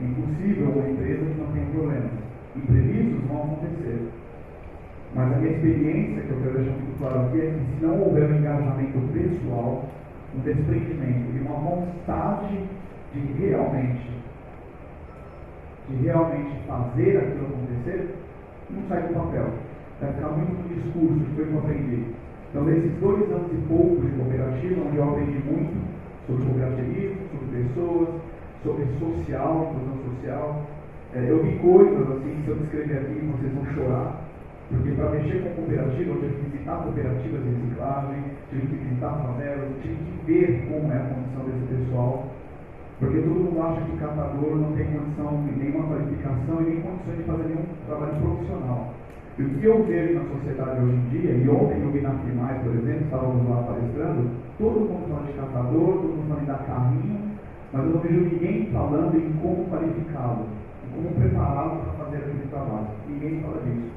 É impossível uma empresa que não tenha problemas. Imprevistos vão acontecer. Mas a minha experiência, que eu quero deixar muito claro aqui, é que se não houver um engajamento pessoal, um desprendimento e uma vontade de realmente fazer aquilo acontecer, não sai do papel. Vai ficar muito no discurso que foi que eu aprendi. Então, nesses 2 anos e pouco de cooperativa, onde eu aprendi muito sobre cooperativismo, sobre pessoas, sobre social, inclusão social, eu vi coisas assim, se eu descrever aqui, vocês vão chorar, porque para mexer com cooperativa, eu tive que visitar cooperativas de reciclagem, tive que visitar favelas, tive que ver como é a condição desse pessoal, porque todo mundo acha que catador não tem condição, nenhuma qualificação e nem condições de fazer nenhum trabalho profissional. E o que eu vejo na sociedade hoje em dia, e ontem eu vi na FIMAI, por exemplo, estávamos lá palestrando, todo mundo fala de catador, todo mundo fala de dar carrinho, mas eu não vejo ninguém falando em como qualificá-lo, em como prepará-lo para fazer aquele trabalho. Ninguém fala disso.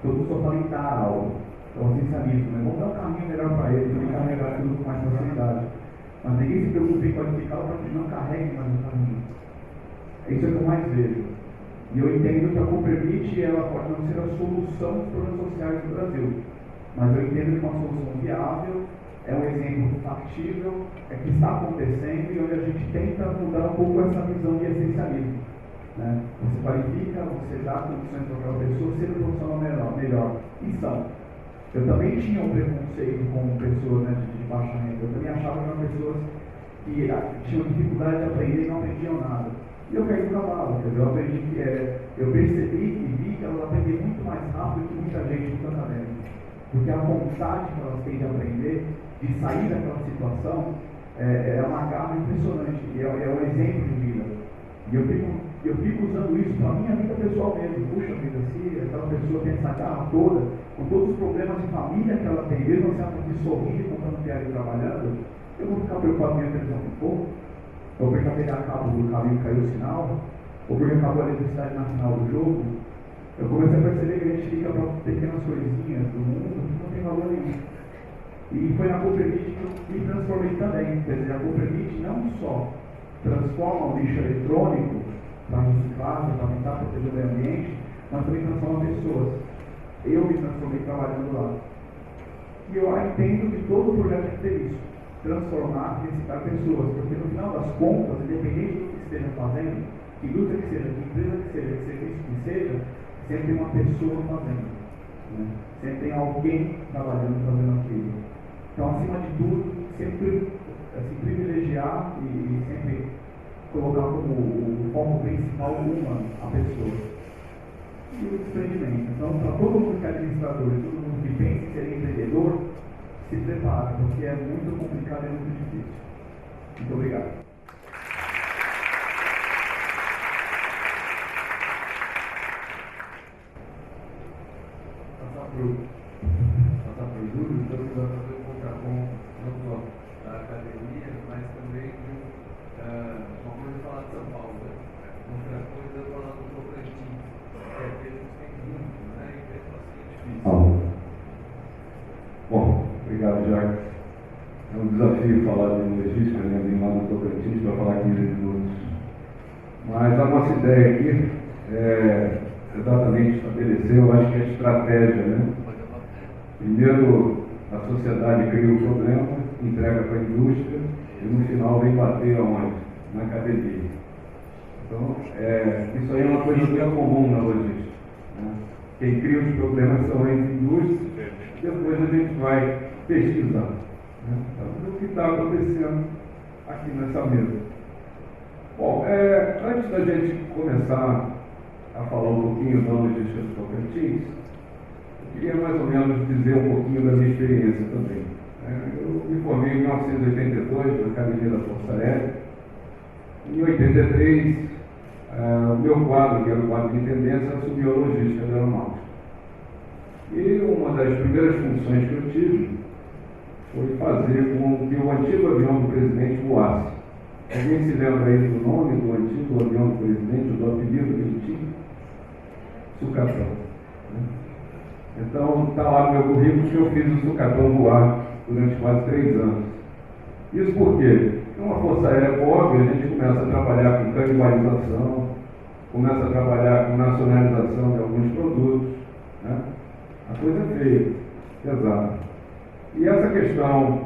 Todo mundo só fala em dar algo. Então, o essencialismo, né? Vamos dar um caminho melhor para ele, para ele carregar tudo com mais facilidade. Mas ninguém se preocupa em qualificá-lo para que ele não carregue mais o caminho. Isso é o que eu mais vejo. E eu entendo que a Coopermeet, ela pode não ser a solução dos problemas sociais do Brasil, mas eu entendo que uma solução viável, é um exemplo factível, é que está acontecendo e onde a gente tenta mudar um pouco essa visão de essencialismo. Né? Você qualifica, você dá condições para aquela pessoa ser um profissional melhor. E são. Eu também tinha um preconceito com pessoas, né, de baixa renda. Eu também achava que eram pessoas que tinham dificuldade de aprender e não aprendiam nada. E eu caí no cavalo, quer dizer, eu percebi e vi que elas aprendem muito mais rápido que muita gente no acadêmico. Porque a vontade que elas têm de aprender, de sair daquela situação, é uma garra impressionante, e é um exemplo de vida. E eu fico usando isso para a minha vida pessoal mesmo. Puxa vida, se aquela pessoa tem essa garra toda, com todos os problemas de família que ela tem, mesmo se ela está aqui sorrindo, contando piada e trabalhando, eu vou ficar preocupado com a minha televisão um pouco, ou porque pegar cabo do caminho caiu o sinal, ou porque acabou a eletricidade na final do jogo. Eu comecei a perceber que a gente fica para pequenas coisinhas do mundo que não tem valor nenhum. E foi na Coopermeet que eu me transformei também. Quer dizer, a Coopermeet não só transforma o lixo eletrônico para reciclagem, para tentar proteger o meio ambiente, mas também transforma pessoas. Eu me transformei trabalhando lá. E eu entendo que todo projeto tem que ter isso. Transformar e reciclar pessoas. Porque no final das contas, independente do que esteja fazendo, que indústria que seja, que empresa que seja, que serviço que seja, sempre tem uma pessoa fazendo. Né? Sempre tem alguém trabalhando, fazendo aquilo. Então, acima de tudo, sempre privilegiar e sempre colocar como o foco principal humano, a pessoa. e o desprendimento. Então, para todo mundo que é administrador e todo mundo que pensa em ser empreendedor, se prepara, porque é muito complicado e muito difícil. Muito obrigado. Passar para o Júlio, então você vai fazer um contraponto não só da academia, mas também de uma coisa falar de São Paulo, né? Outra coisa falar do Tocantins, que eles têm muito, né? E mesmo assim é difícil. Bom, obrigado, Jacques. É um desafio falar de logística, né? Vim lá no Tocantins para falar 15 minutos. Mas a nossa ideia aqui é exatamente estabelecer, eu acho que é a estratégia, né? Primeiro, a sociedade cria o problema, entrega para a indústria e no final vem bater aonde? Na academia. Então, isso aí é uma coisa muito comum na logística, né? Quem cria os problemas são as indústrias, depois a gente vai pesquisar, né? Então, o que está acontecendo aqui nessa mesa. Bom, antes da gente começar a falar um pouquinho da logística do Tocantins, eu queria mais ou menos dizer um pouquinho da minha experiência também. Eu me formei em 1982 na Academia da Força Aérea. Em 83, o meu quadro, que era o quadro de intendência, assumiu a logística da aeronáutica. E uma das primeiras funções que eu tive foi fazer com que o antigo avião do presidente voasse. Alguém se lembra aí do nome do antigo avião do presidente, do apelido que ele tinha? Sucatão. Então, está lá no meu currículo que eu fiz o Sucatão voar durante quase 3 anos. Isso por quê? Porque uma força aérea pobre, a gente começa a trabalhar com canibalização, começa a trabalhar com nacionalização de alguns produtos, né? A coisa é feia, pesada. E essa questão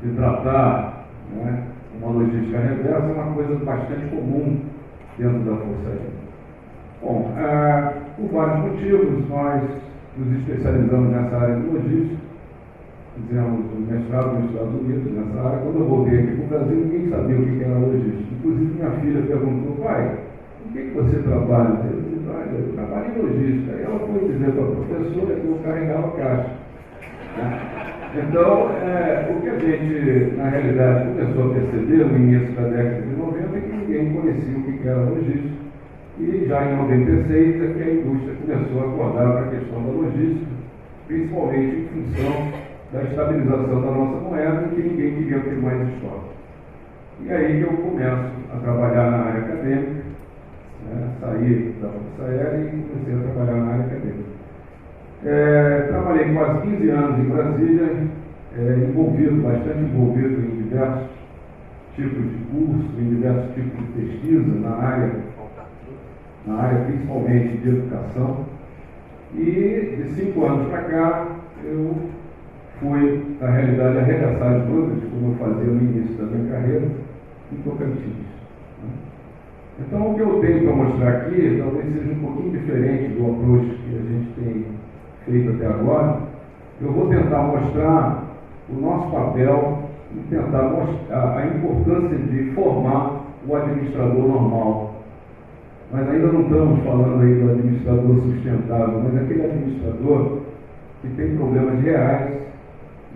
de tratar, né, uma logística reversa é uma coisa bastante comum dentro da Força Aérea. Bom, por vários motivos, nós nos especializamos nessa área de logística, fizemos um mestrado nos Estados Unidos nessa área. Quando eu voltei aqui para o Brasil, ninguém sabia o que era logística. Inclusive, minha filha perguntou: pai, o que você trabalha? Eu disse: olha, eu trabalho em logística. E ela foi dizer para a professora que eu carregava caixa. Então, o que a gente, na realidade, começou a perceber no início da década de 90 é que ninguém conhecia o que era logística. E já em 96 é que a indústria começou a acordar para a questão da logística, principalmente em função da estabilização da nossa moeda, que ninguém queria ter mais estoque. E aí que eu começo a trabalhar na área acadêmica, né? Saí da Força Aérea e comecei a trabalhar na área acadêmica. Trabalhei quase 15 anos em Brasília, bastante envolvido em diversos tipos de cursos, em diversos tipos de pesquisa na área principalmente de educação. E de 5 anos para cá, eu fui, na realidade, arregaçar as mangas, como eu fazia no início da minha carreira, em Tocantins. Então, o que eu tenho para mostrar aqui talvez seja um pouquinho diferente do approach que a gente tem feito até agora. Eu vou tentar mostrar o nosso papel e tentar mostrar a importância de formar o administrador normal. Mas ainda não estamos falando aí do administrador sustentável, mas aquele administrador que tem problemas reais,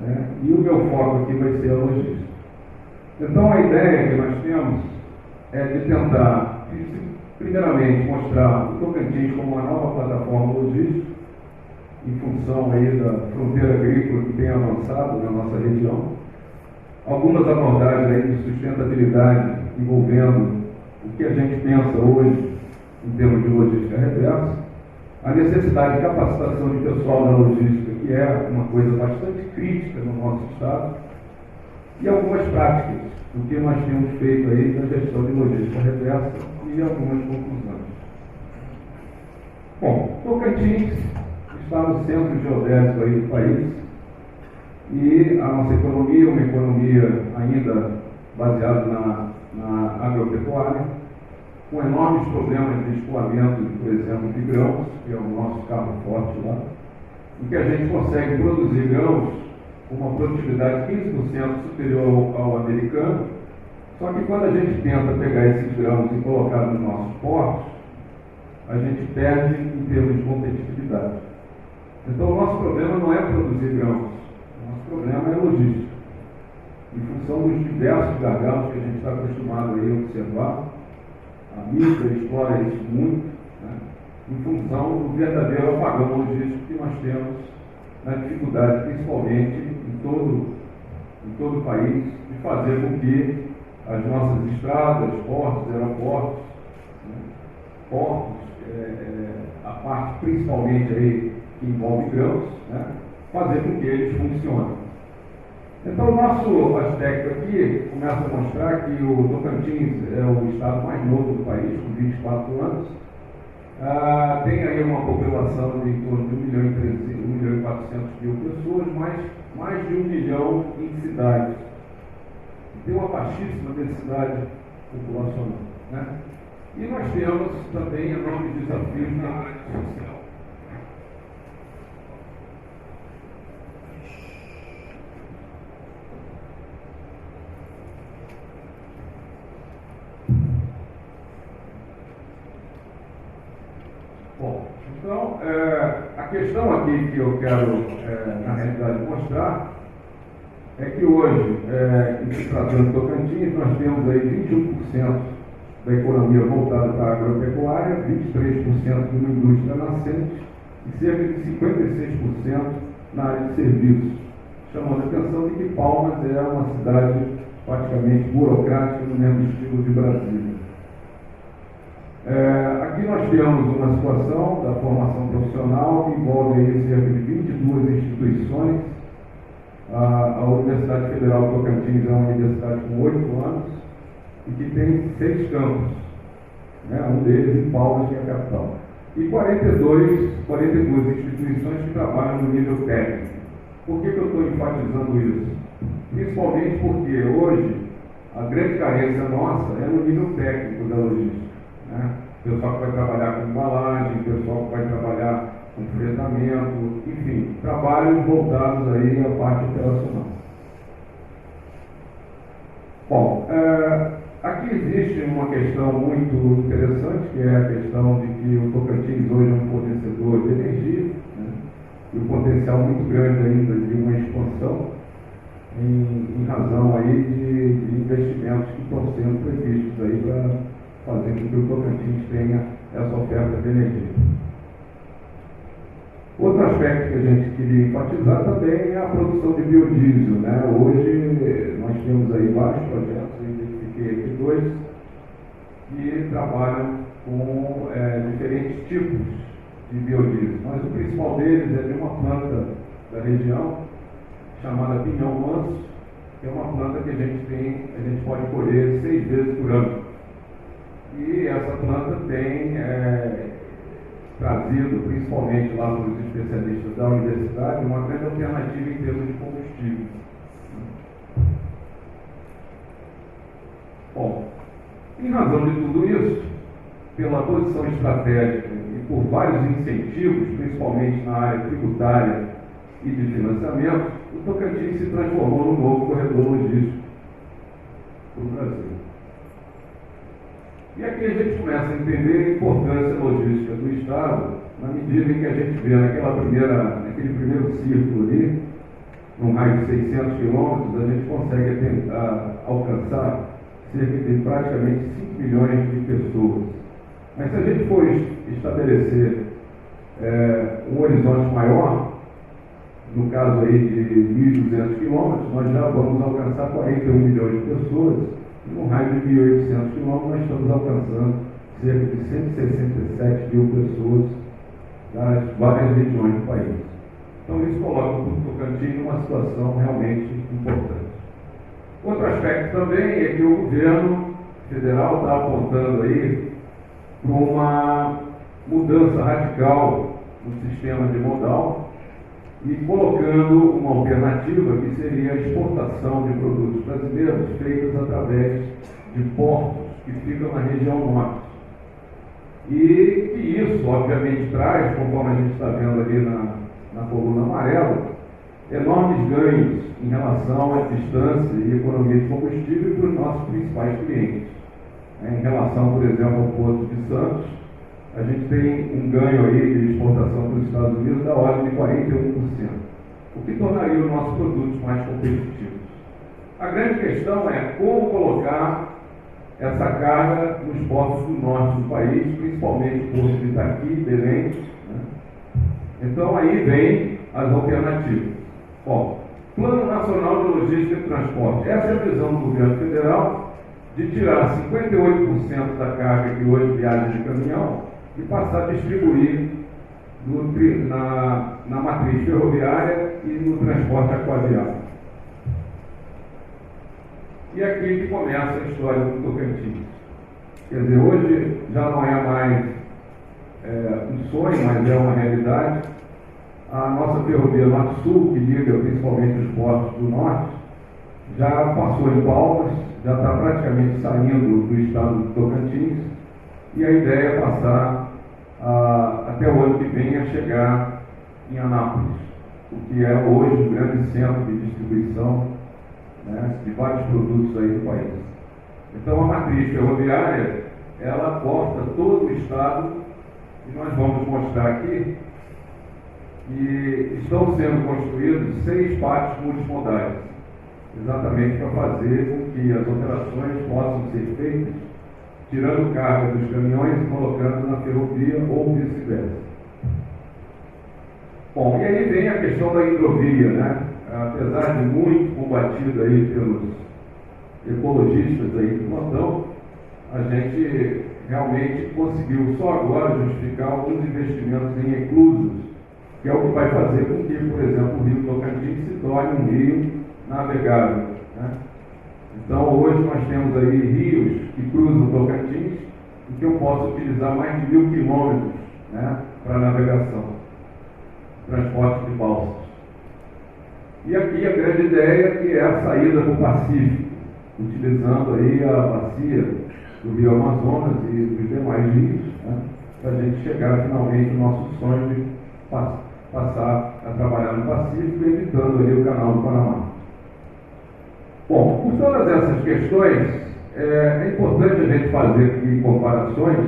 né? E o meu foco aqui vai ser a logística. Então, a ideia que nós temos é de tentar, primeiramente, mostrar o Tocantins como uma nova plataforma logística, em função aí da fronteira agrícola que tem avançado na nossa região. Algumas abordagens aí de sustentabilidade envolvendo o que a gente pensa hoje em termos de logística reversa, a necessidade de capacitação de pessoal na logística, que é uma coisa bastante crítica no nosso estado, e algumas práticas do que nós temos feito aí na gestão de logística reversa e algumas conclusões. Bom, Tocantins está no centro geodésico aí do país e a nossa economia é uma economia ainda baseada na agropecuária, com enormes problemas de escoamento, por exemplo, de grãos, que é o nosso carro forte lá, em que a gente consegue produzir grãos com uma produtividade 15% superior ao americano, só que quando a gente tenta pegar esses grãos e colocar nos nossos portos, a gente perde em termos de competitividade. Então, o nosso problema não é produzir grãos, o nosso problema é logística. Em função dos diversos gargalos que a gente está acostumado aí a observar, a mídia explora isso muito, né, em função do verdadeiro apagão logístico que nós temos na dificuldade, principalmente em todo o país, de fazer com que as nossas estradas, portos, aeroportos, né, portos, a parte principalmente aí que envolve grãos, né, fazer com que eles funcionem. Então, o nosso aspecto aqui começa a mostrar que o Tocantins é o estado mais novo do país, com 24 anos. Tem aí uma população de em torno de 1.400.000 pessoas, mas mais de 1 milhão em cidades. Tem uma baixíssima densidade populacional, né? E nós temos também enormes desafios na área social. Bom, então, a questão aqui que eu quero, na realidade, mostrar é que hoje, em se tratando de Tocantins, nós temos aí 21% da economia voltada para a agropecuária, 23% de uma indústria nascente e cerca de 56% na área de serviços, chamando a atenção de que Palmas é uma cidade praticamente burocrática no mesmo estilo de Brasília. Aqui nós temos uma situação da formação profissional que envolve aí cerca de 22 instituições. A Universidade Federal de Tocantins é uma universidade com 8 anos e que tem 6 campos, né? Um deles em Palmas, que é a capital. E 42 instituições que trabalham no nível técnico. Por que eu estou enfatizando isso? Principalmente porque hoje a grande carência nossa é no nível técnico da logística, né? O pessoal que vai trabalhar com embalagem, o pessoal que vai trabalhar com fretamento, enfim, trabalhos voltados aí à parte operacional. Bom, aqui existe uma questão muito interessante, que é a questão de que o Tocantins hoje é um fornecedor de energia, né, e um potencial muito grande ainda de uma expansão em razão aí de investimentos que estão sendo previstos aí para fazer com que o Tocantins tenha essa oferta de energia. Outro aspecto que a gente queria enfatizar também é a produção de biodiesel, né? Hoje nós temos aí vários projetos, eu identifiquei aqui 2, que trabalham com diferentes tipos de biodiesel. Mas o principal deles é de uma planta da região chamada pinhão manso, que é uma planta que a gente pode colher 6 vezes por ano. E essa planta tem trazido, principalmente lá para os especialistas da universidade, uma grande alternativa em termos de combustível. Bom, em razão de tudo isso, pela posição estratégica e por vários incentivos, principalmente na área tributária e de financiamento, o Tocantins se transformou num novo corredor logístico para o Brasil. E aqui a gente começa a entender a importância logística do Estado, na medida em que a gente vê naquele primeiro círculo ali, num raio de 600 quilômetros, a gente consegue alcançar cerca de praticamente 5 milhões de pessoas. Mas se a gente for estabelecer um horizonte maior, no caso aí de 1.200 quilômetros, nós já vamos alcançar 41 milhões de pessoas. No raio de 1.800 quilômetros, nós estamos alcançando cerca de 167 mil pessoas das várias regiões do país. Então, isso coloca o Tocantins numa situação realmente importante. Outro aspecto também é que o governo federal está apontando aí para uma mudança radical no sistema de modal e colocando uma alternativa que seria a exportação de produtos brasileiros feitos através de portos que ficam na região norte. E que isso, obviamente, traz, conforme a gente está vendo ali na coluna amarela, enormes ganhos em relação à distância e economia de combustível para os nossos principais clientes. Em relação, por exemplo, ao Porto de Santos, a gente tem um ganho aí de exportação para os Estados Unidos da ordem de 41%, o que tornaria os nossos produtos mais competitivos. A grande questão é como colocar essa carga nos portos do norte do país, principalmente Porto de Itaqui, Belém, né? Então aí vem as alternativas. Bom, Plano Nacional de Logística e Transporte. Essa é a visão do governo federal de tirar 58% da carga que hoje viaja de caminhão e passar a distribuir na matriz ferroviária e no transporte aquaviário. E aqui que começa a história do Tocantins. Quer dizer, hoje já não é mais um sonho, mas é uma realidade. A nossa ferrovia Norte-Sul, que liga principalmente os portos do norte, já passou em Palmas, já está praticamente saindo do estado do Tocantins, e a ideia é passar até o ano que vem a chegar em Anápolis, o que é hoje um grande centro de distribuição, né, de vários produtos aí do país. Então a matriz ferroviária, ela corta todo o estado, e nós vamos mostrar aqui que estão sendo construídos 6 pátios multimodais, exatamente para fazer com que as operações possam ser feitas, tirando carga dos caminhões e colocando na ferrovia ou vice-versa. Bom, e aí vem a questão da hidrovia, né? Apesar de muito combatida aí pelos ecologistas aí do plantão, a gente realmente conseguiu só agora justificar alguns investimentos em eclusas, que é o que vai fazer com que, por exemplo, o rio Tocantins se torne um rio navegável, né? Então, hoje nós temos aí rios que cruzam o Tocantins e que eu posso utilizar mais de 1.000 quilômetros, né, para navegação, transporte de balsas. E aqui a grande ideia que é a saída para o Pacífico, utilizando aí a bacia do Rio Amazonas e dos demais rios, né, para a gente chegar finalmente no nosso sonho de passar a trabalhar no Pacífico, evitando ali o canal do Panamá. Bom, por todas essas questões, é importante a gente fazer aqui comparações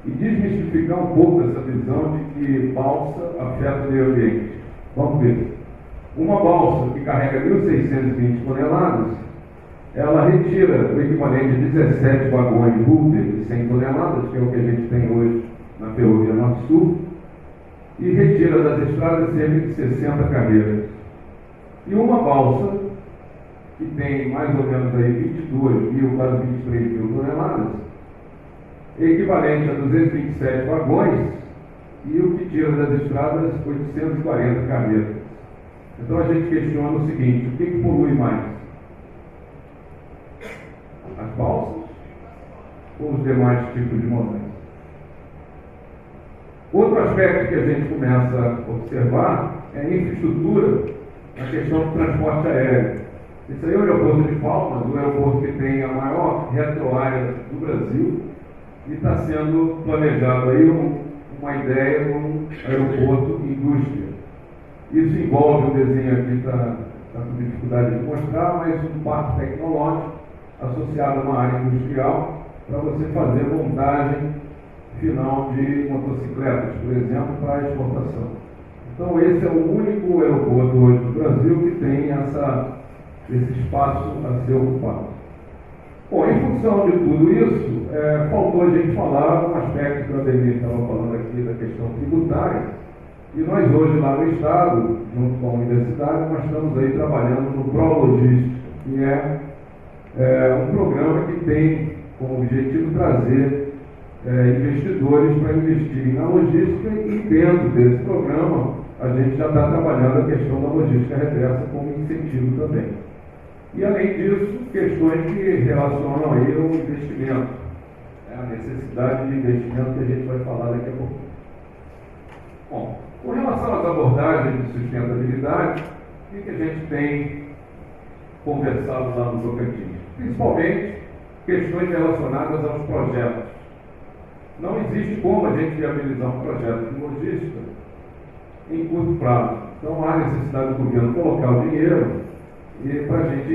e desmistificar um pouco essa visão de que balsa afeta o meio ambiente. Vamos ver. Uma balsa que carrega 1.620 toneladas, ela retira o equivalente a 17 vagões Vulter de 100 toneladas, que é o que a gente tem hoje na ferrovia Norte-Sul, e retira das estradas cerca de 60 carreiras. E uma balsa que tem mais ou menos aí 22 mil, quase 23 mil toneladas, é equivalente a 227 vagões e o que tira das estradas 840 carreiras. Então a gente questiona o seguinte: o que polui mais? As balsas ou os demais tipos de montões? Outro aspecto que a gente começa a observar é a infraestrutura na questão do transporte aéreo. Esse aí é o aeroporto de Palmas, o aeroporto que tem a maior retroárea do Brasil, e está sendo planejado aí uma ideia de um aeroporto indústria. Isso envolve, o desenho aqui está com dificuldade de mostrar, mas um parque tecnológico associado a uma área industrial para você fazer montagem final de motocicletas, por exemplo, para exportação. Então esse é o único aeroporto hoje do Brasil que tem esse espaço a ser ocupado. Bom, em função de tudo isso, faltou a gente falar um aspecto que o Ademir estava falando aqui da questão tributária, e nós hoje lá no Estado, junto com a universidade, nós estamos aí trabalhando no ProLogística, que é um programa que tem como objetivo trazer investidores para investirem na logística, e dentro desse programa a gente já está trabalhando a questão da logística reversa como incentivo também. E além disso, questões que relacionam aí ao investimento, a necessidade de investimento que a gente vai falar daqui a pouco. Bom, com relação às abordagens de sustentabilidade, o que a gente tem conversado lá no Tocantins? Principalmente questões relacionadas aos projetos. Não existe como a gente viabilizar um projeto de logística em curto prazo. Então há necessidade do governo colocar o dinheiro para a gente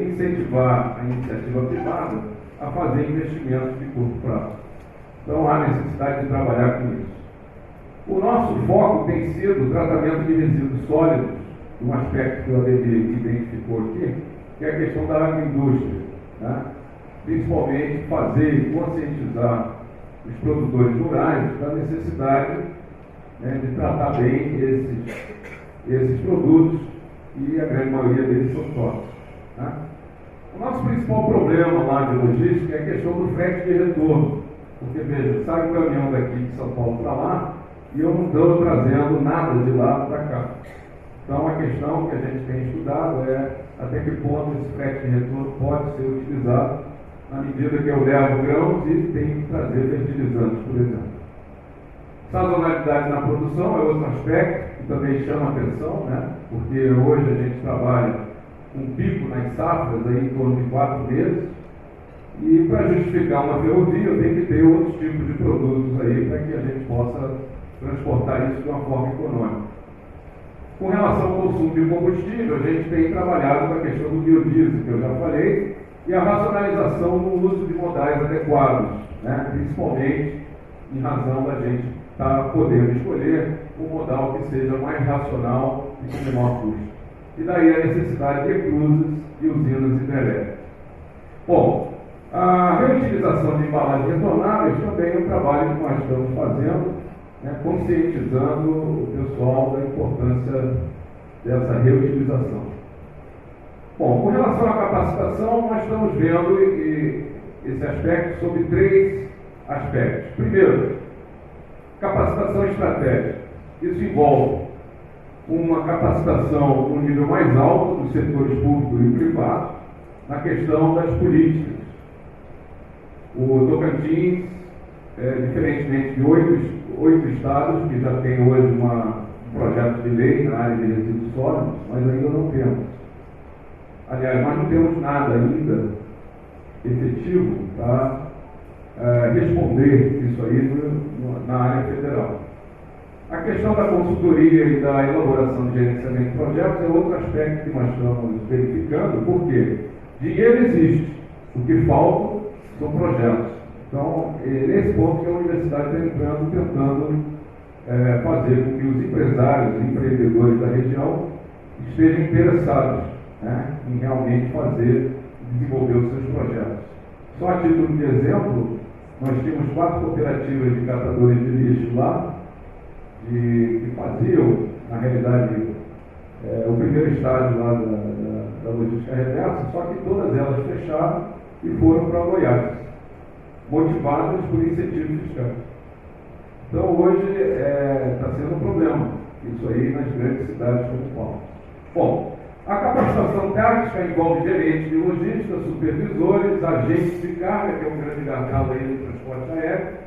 incentivar a iniciativa privada a fazer investimentos de curto prazo. Então há necessidade de trabalhar com isso. O nosso foco tem sido o tratamento de resíduos sólidos, um aspecto que o ADB identificou aqui, que é a questão da agroindústria, né? Principalmente fazer e conscientizar os produtores rurais da necessidade, né, de tratar bem esses produtos, e a grande maioria deles são tóxicos, né? O nosso principal problema lá de logística é a questão do frete de retorno, porque veja, sai um caminhão daqui de São Paulo para lá e eu não estou trazendo nada de lá para cá. Então a questão que a gente tem estudado é até que ponto esse frete de retorno pode ser utilizado na medida que eu levo grãos e tenho que trazer fertilizantes, por exemplo. Sazonalidade na produção é outro aspecto que também chama atenção, né? Porque hoje a gente trabalha com pico nas safras aí em torno de 4 meses, e para justificar uma ferrovia tem que ter outros tipos de produtos aí para que a gente possa transportar isso de uma forma econômica. Com relação ao consumo de combustível, a gente tem trabalhado com a questão do biodiesel, que eu já falei, e a racionalização no uso de modais adequados, né? Principalmente em razão da gente estar podendo escolher um modal que seja mais racional e com menor custo. E daí a necessidade de reclusas e usinas hidrelétricas. Bom, a reutilização de embalagens retornáveis também é um trabalho que nós estamos fazendo, né, conscientizando o pessoal da importância dessa reutilização. Bom, com relação à capacitação, nós estamos vendo esse aspecto sobre 3 aspectos. Primeiro, capacitação estratégica. Isso envolve uma capacitação no nível mais alto dos setores público e privado na questão das políticas. O Tocantins, diferentemente de 8 estados, que já tem hoje um projeto de lei na área de resíduos sólidos, nós ainda não temos. Aliás, nós não temos nada ainda efetivo para responder isso aí na área federal. A questão da consultoria e da elaboração de gerenciamento de projetos é outro aspecto que nós estamos verificando, porque dinheiro existe, o que falta são projetos. Então, é nesse ponto que a universidade está entrando, tentando fazer com que os empresários e empreendedores da região estejam interessados, né, em realmente desenvolver os seus projetos. Só a título de exemplo, nós tínhamos 4 cooperativas de catadores de lixo lá, que faziam, na realidade, o primeiro estágio lá da logística reversa, só que todas elas fecharam e foram para Goiás, motivadas por incentivos fiscais. Então hoje está sendo um problema, isso aí nas grandes cidades como Paulo. Bom, a capacitação tática envolve gerentes de logística, supervisores, agentes de carga, que é um grande gargalo aí do transporte aéreo,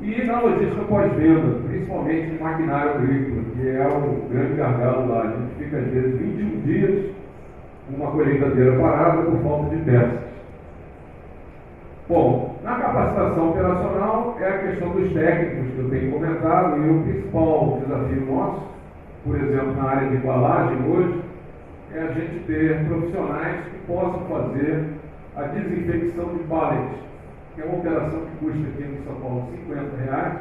e na logística pós-venda, principalmente em maquinário agrícola, que é o grande gargalo lá. A gente fica às vezes 21 dias com uma colheitadeira parada por falta de peças. Bom, na capacitação operacional é a questão dos técnicos que eu tenho comentado, e o principal desafio nosso, por exemplo, na área de embalagem hoje, é a gente ter profissionais que possam fazer a desinfecção de pallets, que é uma operação que custa aqui em São Paulo R$50,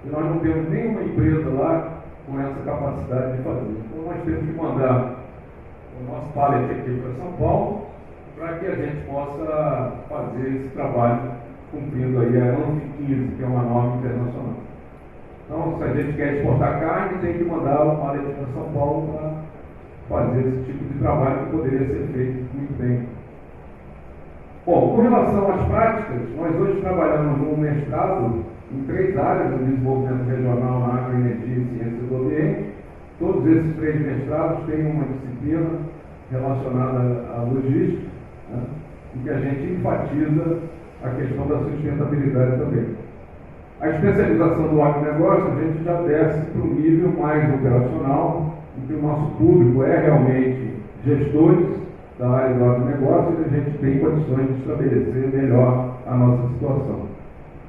e nós não temos nenhuma empresa lá com essa capacidade de fazer. Então nós temos que mandar o nosso pallet aqui para São Paulo, para que a gente possa fazer esse trabalho cumprindo aí a ANFI 15, que é uma norma internacional. Então, se a gente quer exportar carne, tem que mandar o pallet para São Paulo para fazer esse tipo de trabalho que poderia ser feito muito bem. Bom, com relação às práticas, nós hoje trabalhamos num mestrado em 3 áreas do desenvolvimento regional na agroenergia e ciências do ambiente. Todos esses 3 mestrados têm uma disciplina relacionada à logística, né, em que a gente enfatiza a questão da sustentabilidade também. A especialização do agronegócio, a gente já desce para um nível mais operacional, em que o nosso público é realmente gestores da área do agronegócio, e a gente tem condições de estabelecer melhor a nossa situação.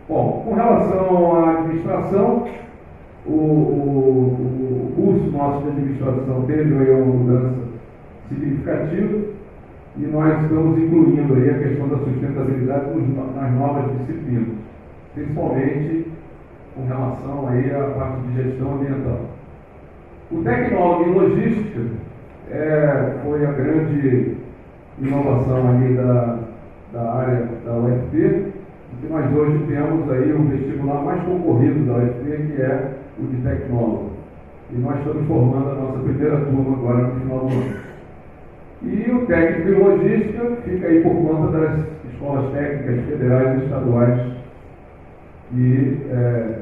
Bom, com relação à administração, o curso nosso de administração teve uma mudança significativa, e nós estamos incluindo aí a questão da sustentabilidade nas novas disciplinas. principalmente com relação aí à parte de gestão ambiental. O tecnólogo em logística foi a grande inovação ali da área da UFP, que nós hoje temos aí o vestibular mais concorrido da UFP, que é o de tecnólogo. E nós estamos formando a nossa primeira turma agora no final do ano. E o técnico em logística fica aí por conta das escolas técnicas federais e estaduais e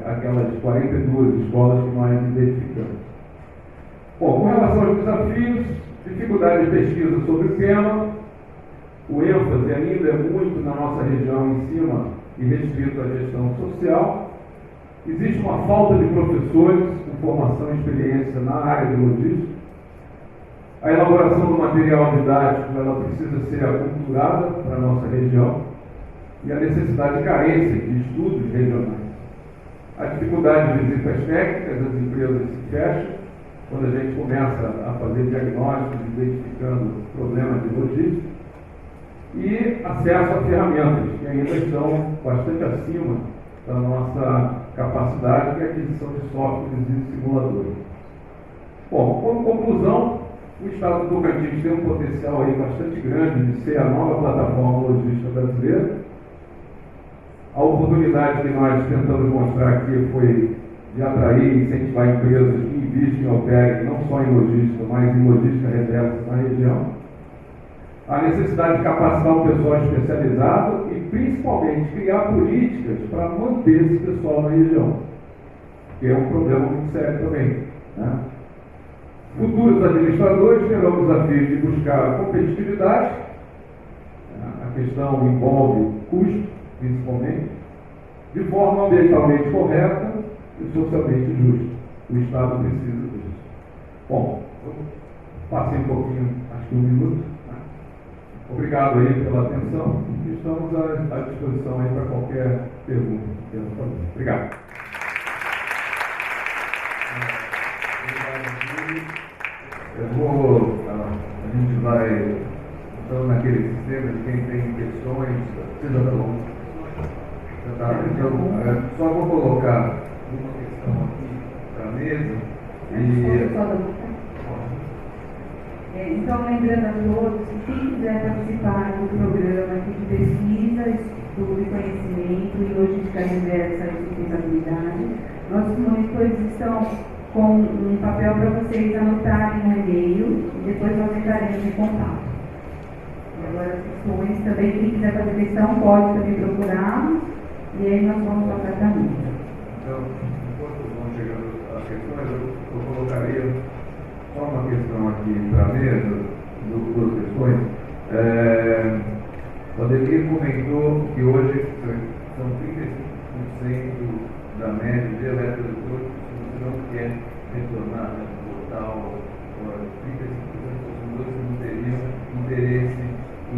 aquelas 42 escolas que nós identificamos. Bom, com relação aos desafios, dificuldade de pesquisa sobre o tema, o ênfase ainda é muito na nossa região em cima e restrito à gestão social. Existe uma falta de professores com formação e experiência na área de logística. A elaboração do material didático ela precisa ser aculturada para a nossa região e a necessidade de carência de estudos regionais. A dificuldade de visitas técnicas, as empresas se fecham quando a gente começa a fazer diagnósticos, identificando problemas de logística, e acesso a ferramentas que ainda estão bastante acima da nossa capacidade, que é a aquisição de softwares e simuladores. Bom, como conclusão, o Estado do Tocantins tem um potencial aí bastante grande de ser a nova plataforma logística brasileira. A oportunidade que nós tentamos mostrar aqui foi de atrair e incentivar empresas que investem e operem não só em logística, mas em logística reversa na região. A necessidade de capacitar um pessoal especializado e, principalmente, criar políticas para manter esse pessoal na região, que é um problema muito sério também, né? Futuros administradores terão o desafio de buscar a competitividade, a questão envolve custo, principalmente, de forma ambientalmente correta e socialmente justa. O Estado precisa disso. Bom, eu passei um pouquinho, acho que 1 minuto. Obrigado aí pela atenção e estamos à disposição aí para qualquer pergunta que queiram fazer. Obrigado. A gente vai então naquele sistema de quem tem questões, precisa dar longe. Então, só vou colocar uma questão aqui para a mesa Então, lembrando a todos que quem quiser participar do programa aqui de pesquisa, estudo e conhecimento em logística reversa e sustentabilidade, nossos monitores estão com um papel para vocês anotarem no e-mail e depois nós entraremos em contato. E agora as questões também, quem quiser fazer questão pode também procurar e aí nós vamos para o tratamento. Então, enquanto vão chegando as questões, eu colocaria só uma questão aqui para a mesa, duas questões. O Ademir comentou que hoje são 35% da média de eletroeletrônicos que você não quer retornar no portal, 35% dos consumidores que não teriam interesse em.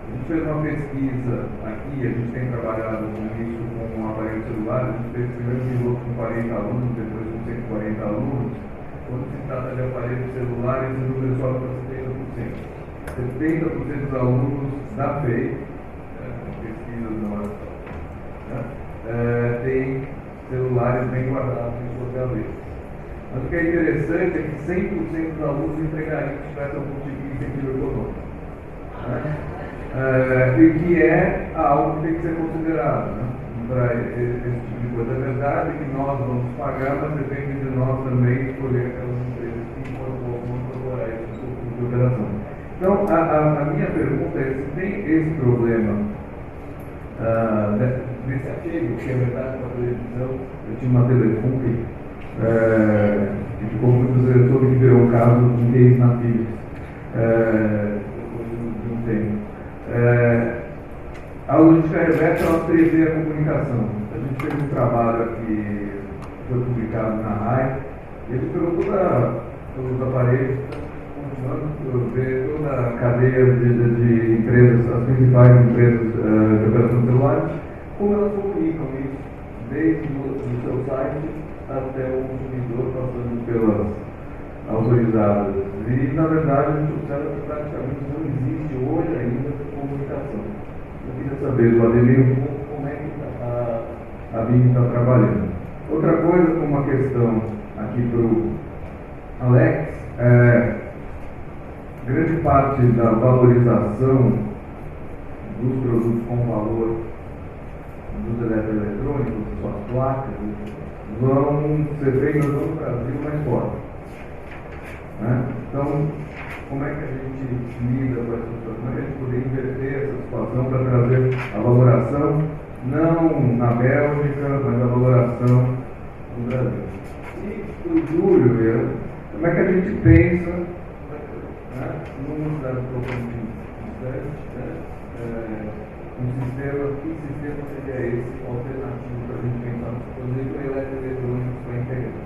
A gente fez uma pesquisa aqui, a gente tem trabalhado com isso com aparelhos celulares, a gente fez o primeiro piloto com 40 alunos, depois com 140 alunos. Quando se trata de aparelhos celulares, o número sobe para 70%. 70% dos alunos da FEI, pesquisas nossas, têm celulares bem guardados em suas gavetas. Mas o que é interessante é que 100% dos alunos entregariam se tivesse algum tipo de incentivo econômico. E que é algo que tem que ser considerado, para esse tipo de coisa. É verdade que nós vamos pagar, mas depende de nós também escolher aquelas empresas que vão incorporar esse tipo de operação. Então, a minha pergunta é se tem esse problema nesse artigo, que é verdade para a televisão. Eu tinha uma telefone que ficou muito sobre que virou um caso de um case na Philips, depois de um tempo. A logística reversa ela prevê a comunicação. A gente fez um trabalho aqui que foi publicado na RAI, e ele pegou todos os aparelhos, continuando ver toda a cadeia de empresas, as principais empresas de operação de celulares, como elas comunicam isso, desde o seu site até o consumidor, passando pelas autorizadas. E, na verdade, a gente observa que praticamente não existe hoje ainda comunicação. Eu queria saber do Ademir como é que a BIM está trabalhando. Outra coisa, como uma questão aqui para o Alex, grande parte da valorização dos produtos com valor dos eletroeletrônicos, suas placas, vão ser feitas no Brasil, mas fora. Né? Então, como é que a gente lida com essa situação? Como é que a gente poderia inverter essa situação para trazer a valoração, não na Bélgica, mas a valoração no Brasil? E para o Júlio, como é que a gente pensa, né, numa cidade um sistema, que sistema seria esse alternativo para a gente pensar, inclusive com eletroeletrônicos para integrar?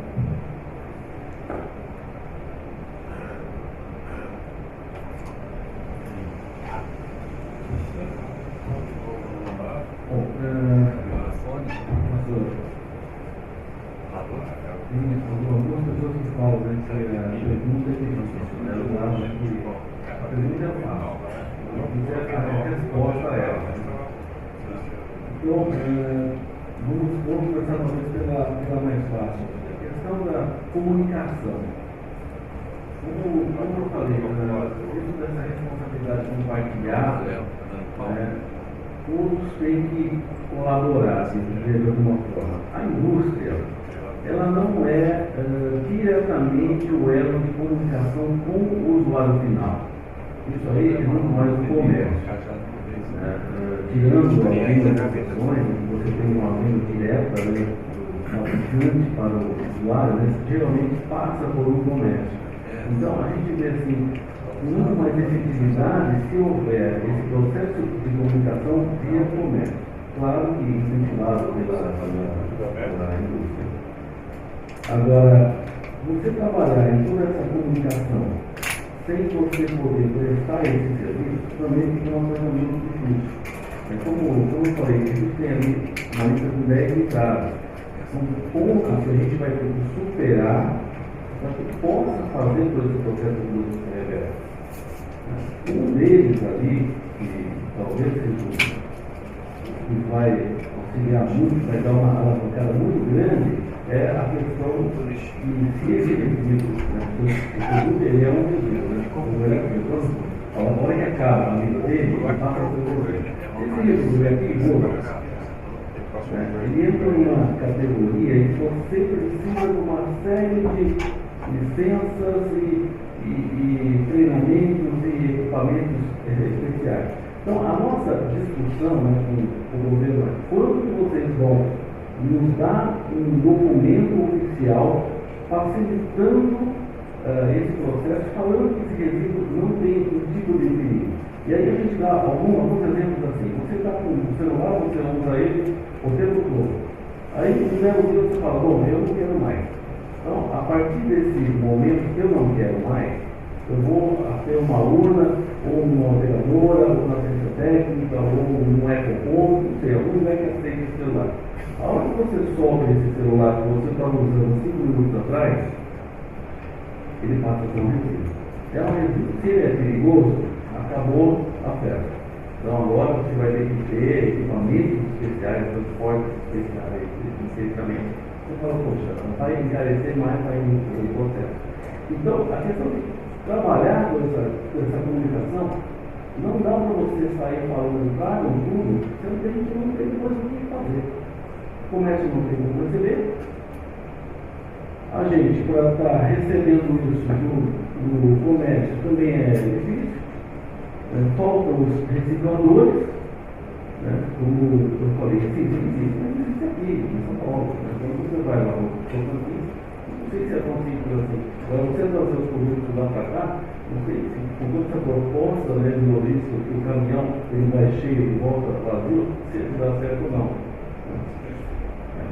Algumas pessoas que falam que a pergunta é difícil, né? Eu acho que a pergunta é fácil, a resposta é ela. Então, vamos começar talvez pela mais fácil. A questão da comunicação. Como eu falei, dentro dessa responsabilidade compartilhada, todos têm que colaborar, de alguma forma. A indústria, ela não é diretamente o elo de comunicação com o usuário final. Isso aí é muito mais o comércio. Tirando algumas exceções, você tem uma venda direta, uma fabricante para o usuário, geralmente passa por um comércio. Então a gente vê assim, muito mais efetividade se houver esse processo de comunicação via comércio. Claro que incentivado pela indústria. Agora, você trabalhar em toda essa comunicação sem você poder prestar esse serviço, também fica uma coisa muito difícil. Como eu falei, a gente tem ali uma lista com 10 entradas. São pontos que a gente vai ter que superar para que possa fazer todo esse processo de luz reversa. Um deles ali, que talvez seja que vai auxiliar muito, vai dar uma alavancada muito grande, é a questão de se esse resíduo, o produto ele é um resíduo, como ele é a hora que acaba a vida dele, ele passa a ser esse resíduo é perigoso. Ele entra numa categoria em que você precisa de uma série de licenças e treinamentos e equipamentos especiais. Então, a nossa discussão com o governo é quando que vocês vão nos dar um documento oficial facilitando esse processo, falando que esse resíduo não tem um tipo de perigo. E aí a gente dá alguns exemplos assim. Você está com o celular, você usa ele o tempo todo. Aí um belo dia você fala, bom, eu não quero mais. Então, a partir desse momento que eu não quero mais, eu vou ter uma urna, ou uma operadora, ou uma assistência técnica, ou um ecoponto, não sei, algum lugar que aceita esse celular. A hora que você sobe esse celular que você estava usando 5 minutos atrás, ele passa a ser um resíduo. É um resíduo. Se ele é perigoso, acabou a festa. Então agora você vai ter que ter equipamentos especiais, transportes especiais, especificamente. Você fala, poxa, vai encarecer mais para o processo. Então, a questão de trabalhar com essa comunicação, não dá para você sair falando, tragam tudo, você não tem coisa o que fazer. O comércio não tem como receber. A gente, para estar recebendo isso do comércio, também é difícil. Faltam os recicladores, como eu falei, assim, existe aqui, em São Paulo. Quando você vai lá no Tocantins, não sei se é tão simples assim. Agora, você trazer os produtos lá para cá, não sei se com toda essa proposta de logística, que o caminhão ele vai cheio e volta vazio, se ele dá certo ou não.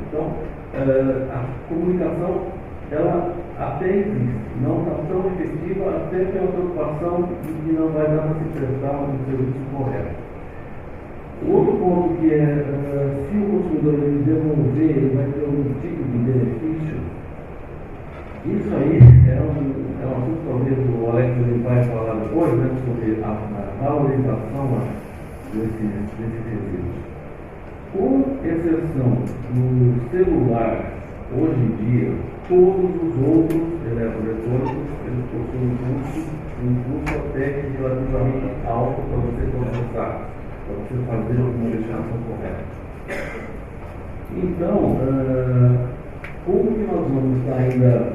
Então, a comunicação, ela até existe, não está tão efetiva, até pela preocupação de que não vai dar para se prestar um serviço correto. O outro ponto que é, se o consumidor ele devolver, ele vai ter um tipo de benefício. Isso aí é um assunto, talvez o Alex ele vai falar depois, sobre a valorização desses resíduos. Com exceção do celular, hoje em dia, todos os outros eletroeletrônicos eles possuem um custo até relativamente alto para você processar, para você fazer uma destinação correta. Então, como que nós vamos estar ainda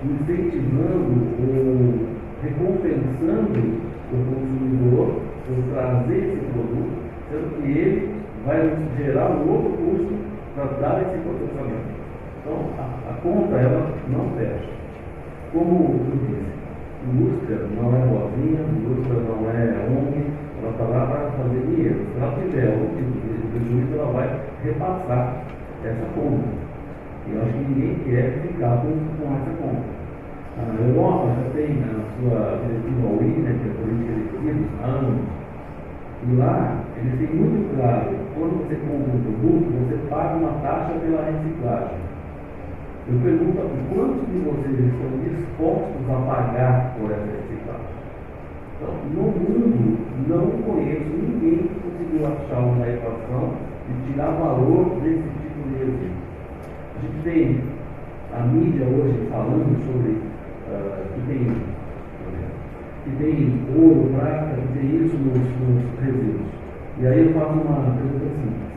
incentivando ou recompensando o consumidor por trazer esse produto, sendo que ele vai gerar um outro custo para dar esse processamento? Então, a conta ela não fecha. Como eu disse, indústria não é boazinha, indústria não é ONG, ela está lá para fazer dinheiro. Se ela tiver algum tipo de prejuízo, ela vai repassar essa conta. E eu acho que ninguém quer ficar com essa conta. A Europa já tem a sua diretiva UI, né, que é a política de resíduos, há anos. E lá, eles têm muito claro, quando você compra um produto, você paga uma taxa pela reciclagem. Eu pergunto aqui, quantos de vocês estão dispostos a pagar por essa reciclagem? Então, no mundo, não conheço ninguém que conseguiu achar uma equação de tirar valor desse tipo de resíduo. A gente tem a mídia hoje falando sobre que tem ouro, prata, que tem isso nos resíduos. E aí eu faço uma pergunta simples.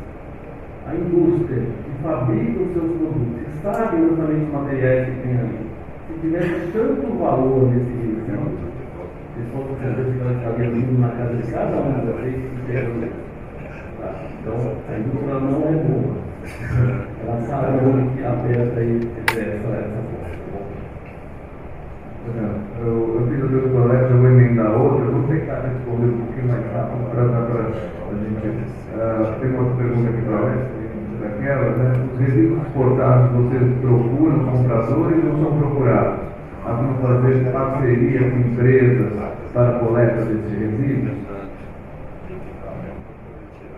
A indústria que fabrica os seus produtos, que sabe exatamente os materiais que tem ali, se tivesse tanto valor nesse resíduo, se fosse fazer esse caderno na casa de cada um de vocês, tá? Então, a indústria não é boa. Ela sabe onde que aperta essa força. Eu fiz os meus colegas, eu vou emendar outra, eu vou tentar responder um pouquinho mais rápido para dar para a gente. Tem uma outra pergunta aqui para daquela, né? Os resíduos exportados, vocês procuram compradores ou são procurados? Havem fazer parceria com empresas para a coleta desses resíduos?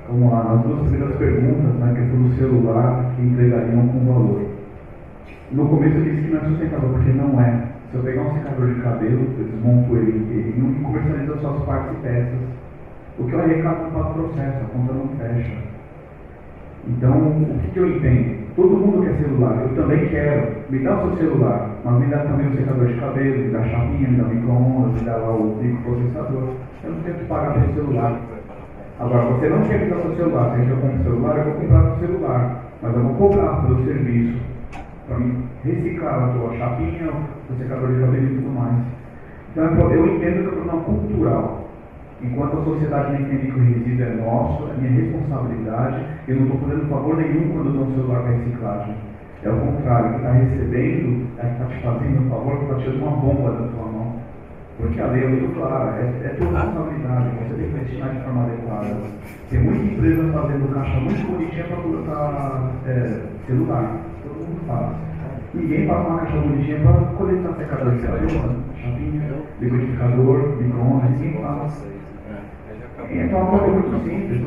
Vamos lá, nas duas primeiras perguntas, na questão do celular, que entregariam com valor. No começo eu disse que não é sustentável, porque não é. Se eu pegar um secador de cabelo, eu desmonto ele e comercializo as suas partes e peças. O que eu arrecado não faz processo, a conta não fecha. Então, o que eu entendo? Todo mundo quer celular, eu também quero. Me dá o seu celular, mas me dá também o secador de cabelo, me dá a chapinha, me dá o micro-ondas, me dá lá o microprocessador. Eu não tenho que pagar pelo celular. Agora, você não quer me dar o seu celular, se eu compro o celular, eu vou comprar o celular, mas eu vou cobrar pelo serviço, para mim reciclar a tua chapinha, o secador de cabelo e tudo mais. Então, eu entendo que é um problema cultural. Enquanto a sociedade não entende que o resíduo é nosso, é minha responsabilidade, eu não estou fazendo favor nenhum quando eu dou um celular para reciclagem. É o contrário, quem está recebendo é que está te fazendo um favor, que está tirando uma bomba da tua mão. Porque a lei é muito clara, é tua responsabilidade, você tem que destinar de forma adequada. Tem muita empresa fazendo caixa muito bonitinha para colocar celular, todo mundo faz. Ninguém faz uma caixa bonitinha para coletar secador de cabelo, chapinha, liquidificador, micro-ondas, ninguém faz. Então é uma coisa muito simples,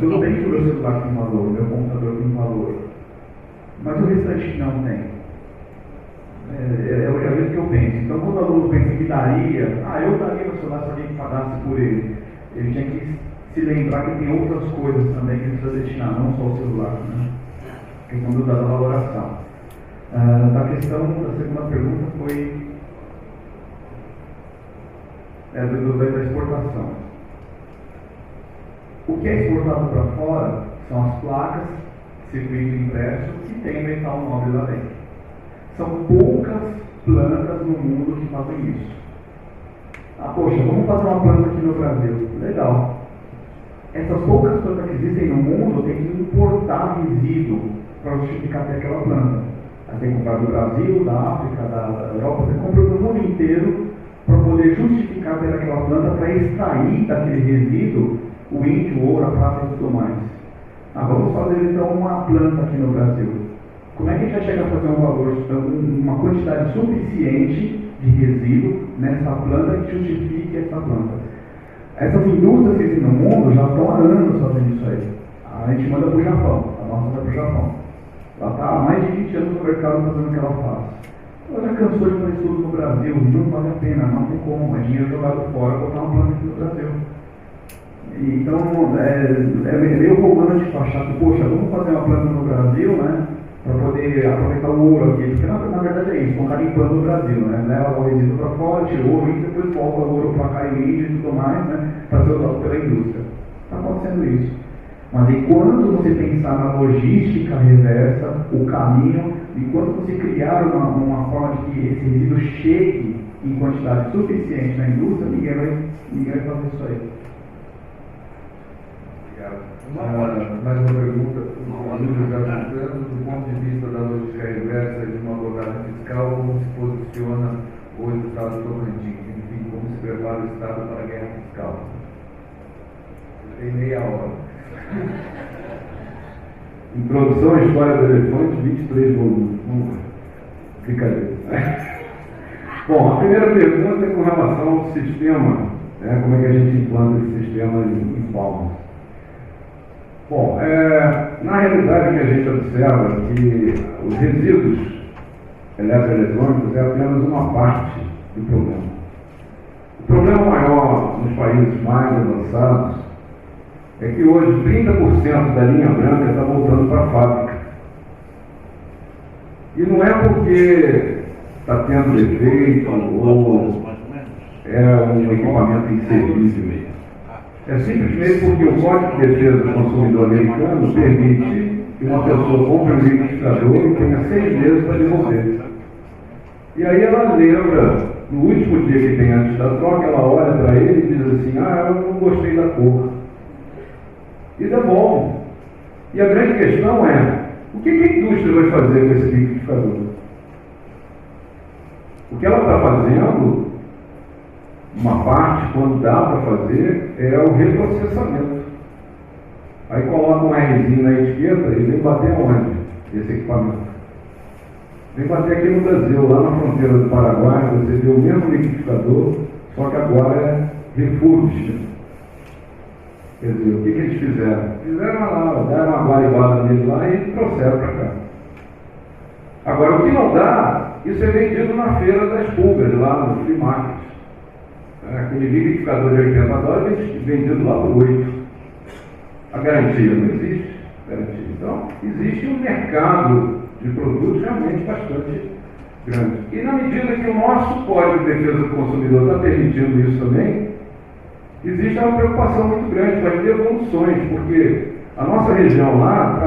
tudo bem que o meu celular tem valor, o meu computador tem valor, mas o restante não tem. É o que eu penso. Então quando o aluno pensa que daria, eu daria meu celular se alguém pagasse por ele, ele tinha que se lembrar que tem outras coisas também que ele precisa destinar, não só o celular, né? A questão da valoração. Da questão da segunda pergunta foi da exportação. O que é exportado para fora são as placas, circuito impresso, que tem metal nobre lá dentro. São poucas plantas no mundo que fazem isso. Poxa, vamos fazer uma planta aqui no Brasil. Legal. Essas poucas plantas que existem no mundo tem que importar resíduo para justificar ter aquela planta. Aí tem que comprar do Brasil, da África, da Europa, você compra do mundo inteiro para poder justificar ter aquela planta para extrair daquele resíduo o índio, o ouro, a prata e tudo mais. Vamos fazer então uma planta aqui no Brasil. Como é que a gente vai chegar a fazer um valor, uma quantidade suficiente de resíduo nessa planta que justifique essa planta? Essas indústrias que existem no mundo já estão há anos fazendo isso aí. A gente manda para o Japão, a nossa vai para o Japão. Ela está há mais de 20 anos no mercado fazendo o que ela faz. Ela já cansou de fazer isso tudo no Brasil, não vale a pena, não tem como, é dinheiro jogado fora, botar uma planta aqui no Brasil. Então, é meio romântico achar que, poxa, vamos fazer uma planta no Brasil, né? Para poder aproveitar o ouro aqui. Porque na verdade é isso, estão garimpando o Brasil, né? Leva o resíduo para fora, tira o ouro e depois volta o ouro para cá em Índia e tudo mais, né? Para ser usado pela indústria. Está acontecendo isso. Mas enquanto você pensar na logística reversa, o caminho, enquanto você criar uma forma de que esse resíduo chegue em quantidade suficiente na indústria, ninguém vai fazer isso aí. Mais uma pergunta, do ponto de vista da logística reversa de uma abordagem fiscal, como se posiciona hoje o Estado de Tocantins? Enfim, como se prepara o Estado para a guerra fiscal? Tem meia hora. Introdução à história do elefante, 23 volumes. Brincadeira. Bom, a primeira pergunta é com relação ao sistema, né? Como é que a gente implanta esse sistema em Palmas. Bom, na realidade o que a gente observa é que os resíduos eletroeletrônicos é apenas uma parte do problema. O problema maior nos países mais avançados é que hoje 30% da linha branca está voltando para a fábrica. E não é porque está tendo defeito ou é um equipamento inservível. É simplesmente porque o Código de Defesa do Consumidor americano permite que uma pessoa compre um liquidificador e tenha 6 meses para devolver. E aí ela lembra, no último dia que tem antes da troca, ela olha para ele e diz assim, eu não gostei da cor. E devolve. E a grande questão é, o que a indústria vai fazer com esse liquidificador? O que ela está fazendo, uma parte, quando dá para fazer, é o reprocessamento. Aí coloca um Rzinho na etiqueta e vem bater onde? Esse equipamento. Vem bater aqui no Brasil, lá na fronteira do Paraguai, você vê o mesmo liquidificador, só que agora é refurbished. Quer dizer, o que eles fizeram? Fizeram lá, deram uma guaribada nele lá e trouxeram para cá. Agora, o que não dá, isso é vendido na feira das pulgas, lá no flea market. Aquele liquidificador de $80 é vendido lá por 8. A garantia não existe. Garantia. Então, existe um mercado de produtos realmente bastante grande. E na medida que o nosso Código de Defesa do Consumidor está permitindo isso também, existe uma preocupação muito grande com as devoluções, porque a nossa região lá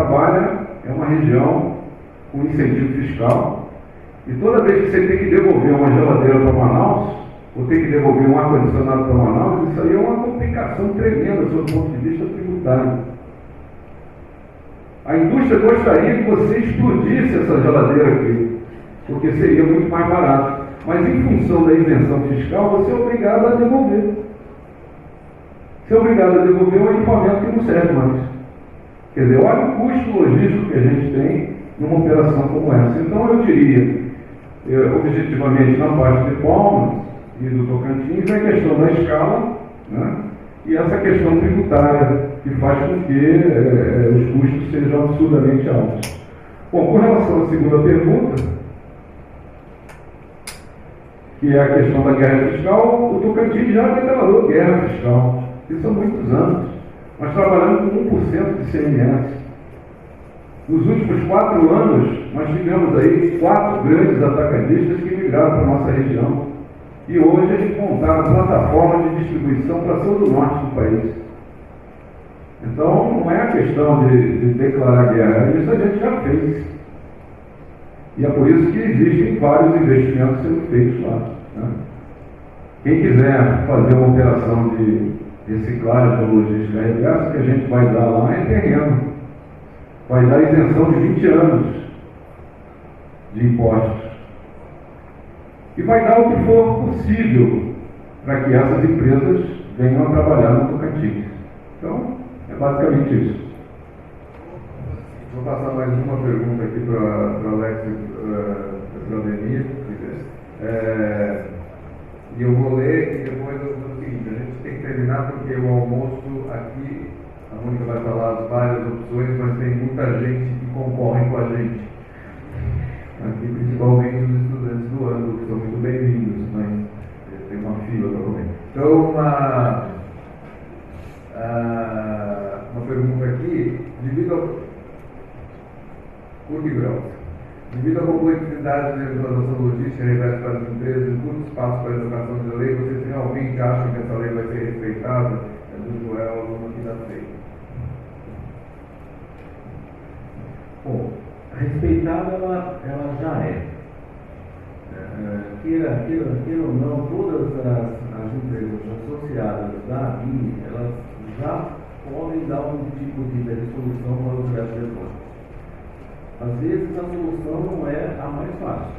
é uma região com incentivo fiscal, e toda vez que você tem que devolver uma geladeira para Manaus, ou tem que devolver um ar-condicionado para Manaus, isso aí é uma complicação tremenda do ponto de vista tributário. A indústria gostaria que você explodisse essa geladeira aqui, porque seria muito mais barato. Mas em função da isenção fiscal, você é obrigado a devolver. Você é obrigado a devolver um equipamento que não serve mais. Quer dizer, olha o custo logístico que a gente tem numa operação como essa. Então eu diria, objetivamente na parte de Palmas e do Tocantins, é a questão da escala, né? E essa questão tributária, que faz com que os custos sejam absurdamente altos. Bom, com relação à segunda pergunta, que é a questão da guerra fiscal, o Tocantins já declarou guerra fiscal. Isso há muitos anos. Nós trabalhamos com 1% de CMS. Nos últimos 4 anos, nós tivemos aí 4 grandes atacadistas que migraram para a nossa região. E hoje eles montaram plataforma de distribuição para todo o norte do país. Então, não é a questão de declarar guerra, isso a gente já fez. E é por isso que existem vários investimentos sendo feitos lá. Né? Quem quiser fazer uma operação de reciclagem ou logística reversa, que a gente vai dar lá é terreno. Vai dar isenção de 20 anos de impostos. E vai dar o que for possível para que essas empresas venham a trabalhar no Tocantins. Então, é basicamente isso. Vou passar mais uma pergunta aqui para o Alex para a Denise. E eu vou ler e depois eu vou dizer o seguinte, a gente tem que terminar porque o almoço aqui, a Mônica vai falar as várias opções, mas tem muita gente que concorre com a gente. Aqui principalmente os estudantes do ano, que são muito bem-vindos, mas tem uma fila para comer. Então, curto e grosso. Devido à complexidade da legislação logística reversa para as empresas e curto espaço para a educação da lei, vocês realmente acham que essa lei vai ser respeitada? É do Joel, aluno aqui da FEI. Bom, respeitada ela já é. Queira ou não, todas as empresas associadas da ABI, elas já podem dar um tipo de solução para os gastos eletrônicos. Às vezes a solução não é a mais fácil,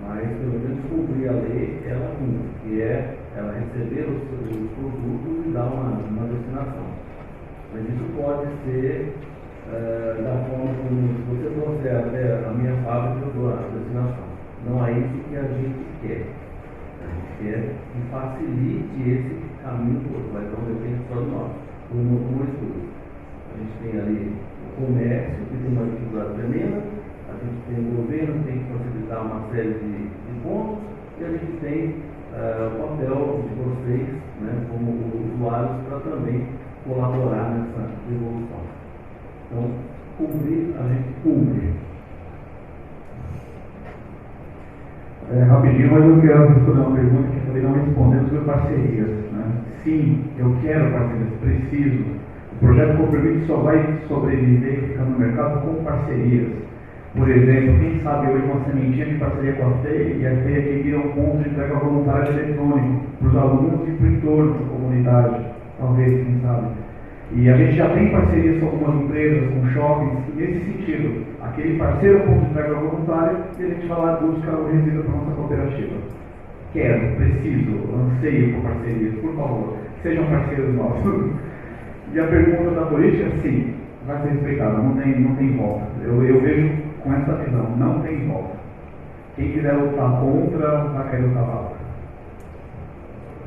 mas pelo menos cumprir a lei ela cumpre, que é ela receber os produtos e dar uma destinação. Mas isso pode ser da forma como, se você trouxer até a minha fábrica, eu dou a destinação. Não é isso que a gente quer. A gente quer que facilite esse caminho todo, mas não depende só de nós, como estudo. A gente tem ali o comércio, que tem uma dificuldade tremenda, a gente tem o governo, que tem que facilitar uma série de pontos, e a gente tem o papel de vocês, né, como usuários, para também colaborar nessa evolução. Então, cumprir, a gente cumpre. Rapidinho, mas eu quero responder uma pergunta que acabei não respondendo sobre parcerias. Né? Sim, eu quero parcerias, preciso. O projeto Compromisso só vai sobreviver e ficar no mercado com parcerias. Por exemplo, quem sabe hoje uma sementinha de parceria com a FEI, e a FEI aqui vira um ponto de entrega voluntária eletrônico para os alunos e para o entorno da comunidade. Talvez, quem sabe. E a gente já tem parcerias com algumas empresas, com shoppings, nesse sentido. Aquele parceiro ponto de entrega voluntária, e a gente vai lá e busca o resíduo para a nossa cooperativa. Quero, preciso, anseio por parcerias, por favor, sejam parceiros nossos. E a pergunta da política, sim, vai ser respeitada, não tem volta. Eu vejo com essa visão, não tem volta. Quem quiser lutar contra, vai cair no cavalo.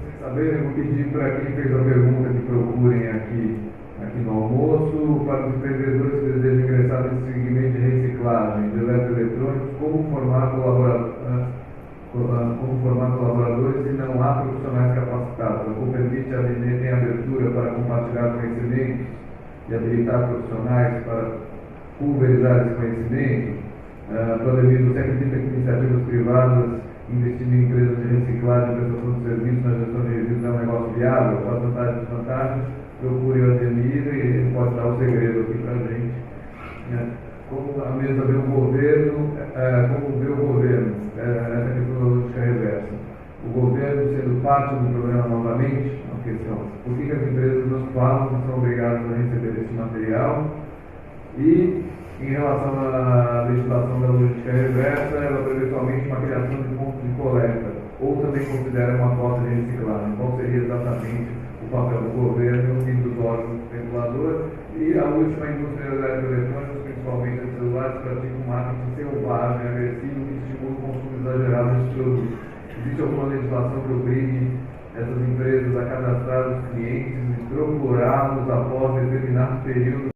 Vocês saberem, eu vou pedir para quem fez a pergunta que procurem aqui no almoço, para os empreendedores que desejam ingressar nesse segmento de reciclagem de eletroeletrônicos, como formar colaboradores se não há profissionais capacitados. A Coopermit tem abertura para compartilhar conhecimentos e habilitar profissionais para pulverizar esse conhecimento. Você acredita que iniciativas privadas investindo em empresas de reciclagem e prestação de serviços na gestão de resíduos é um negócio viável? Com as vantagens e desvantagens, procure o Ademir e ele pode dar o segredo aqui para a gente. Como a mesa vê o governo, essa questão da logística reversa. O governo sendo parte do problema novamente, uma questão. Por que as empresas não falam que são obrigadas a receber esse material? E em relação à legislação da logística reversa, ela prevê somente uma criação de pontos de coleta, ou também considera uma cota de reciclagem. Qual seria exatamente o papel do governo e dos órgãos reguladores? E a última, indústria eletroeletrônica, principalmente os celulares, pratica um marketing selvagem, agressivo, que estimula o consumo exagerado de produtos. Existe alguma legislação que obrigue essas empresas a cadastrar os clientes e procurá-los após determinado período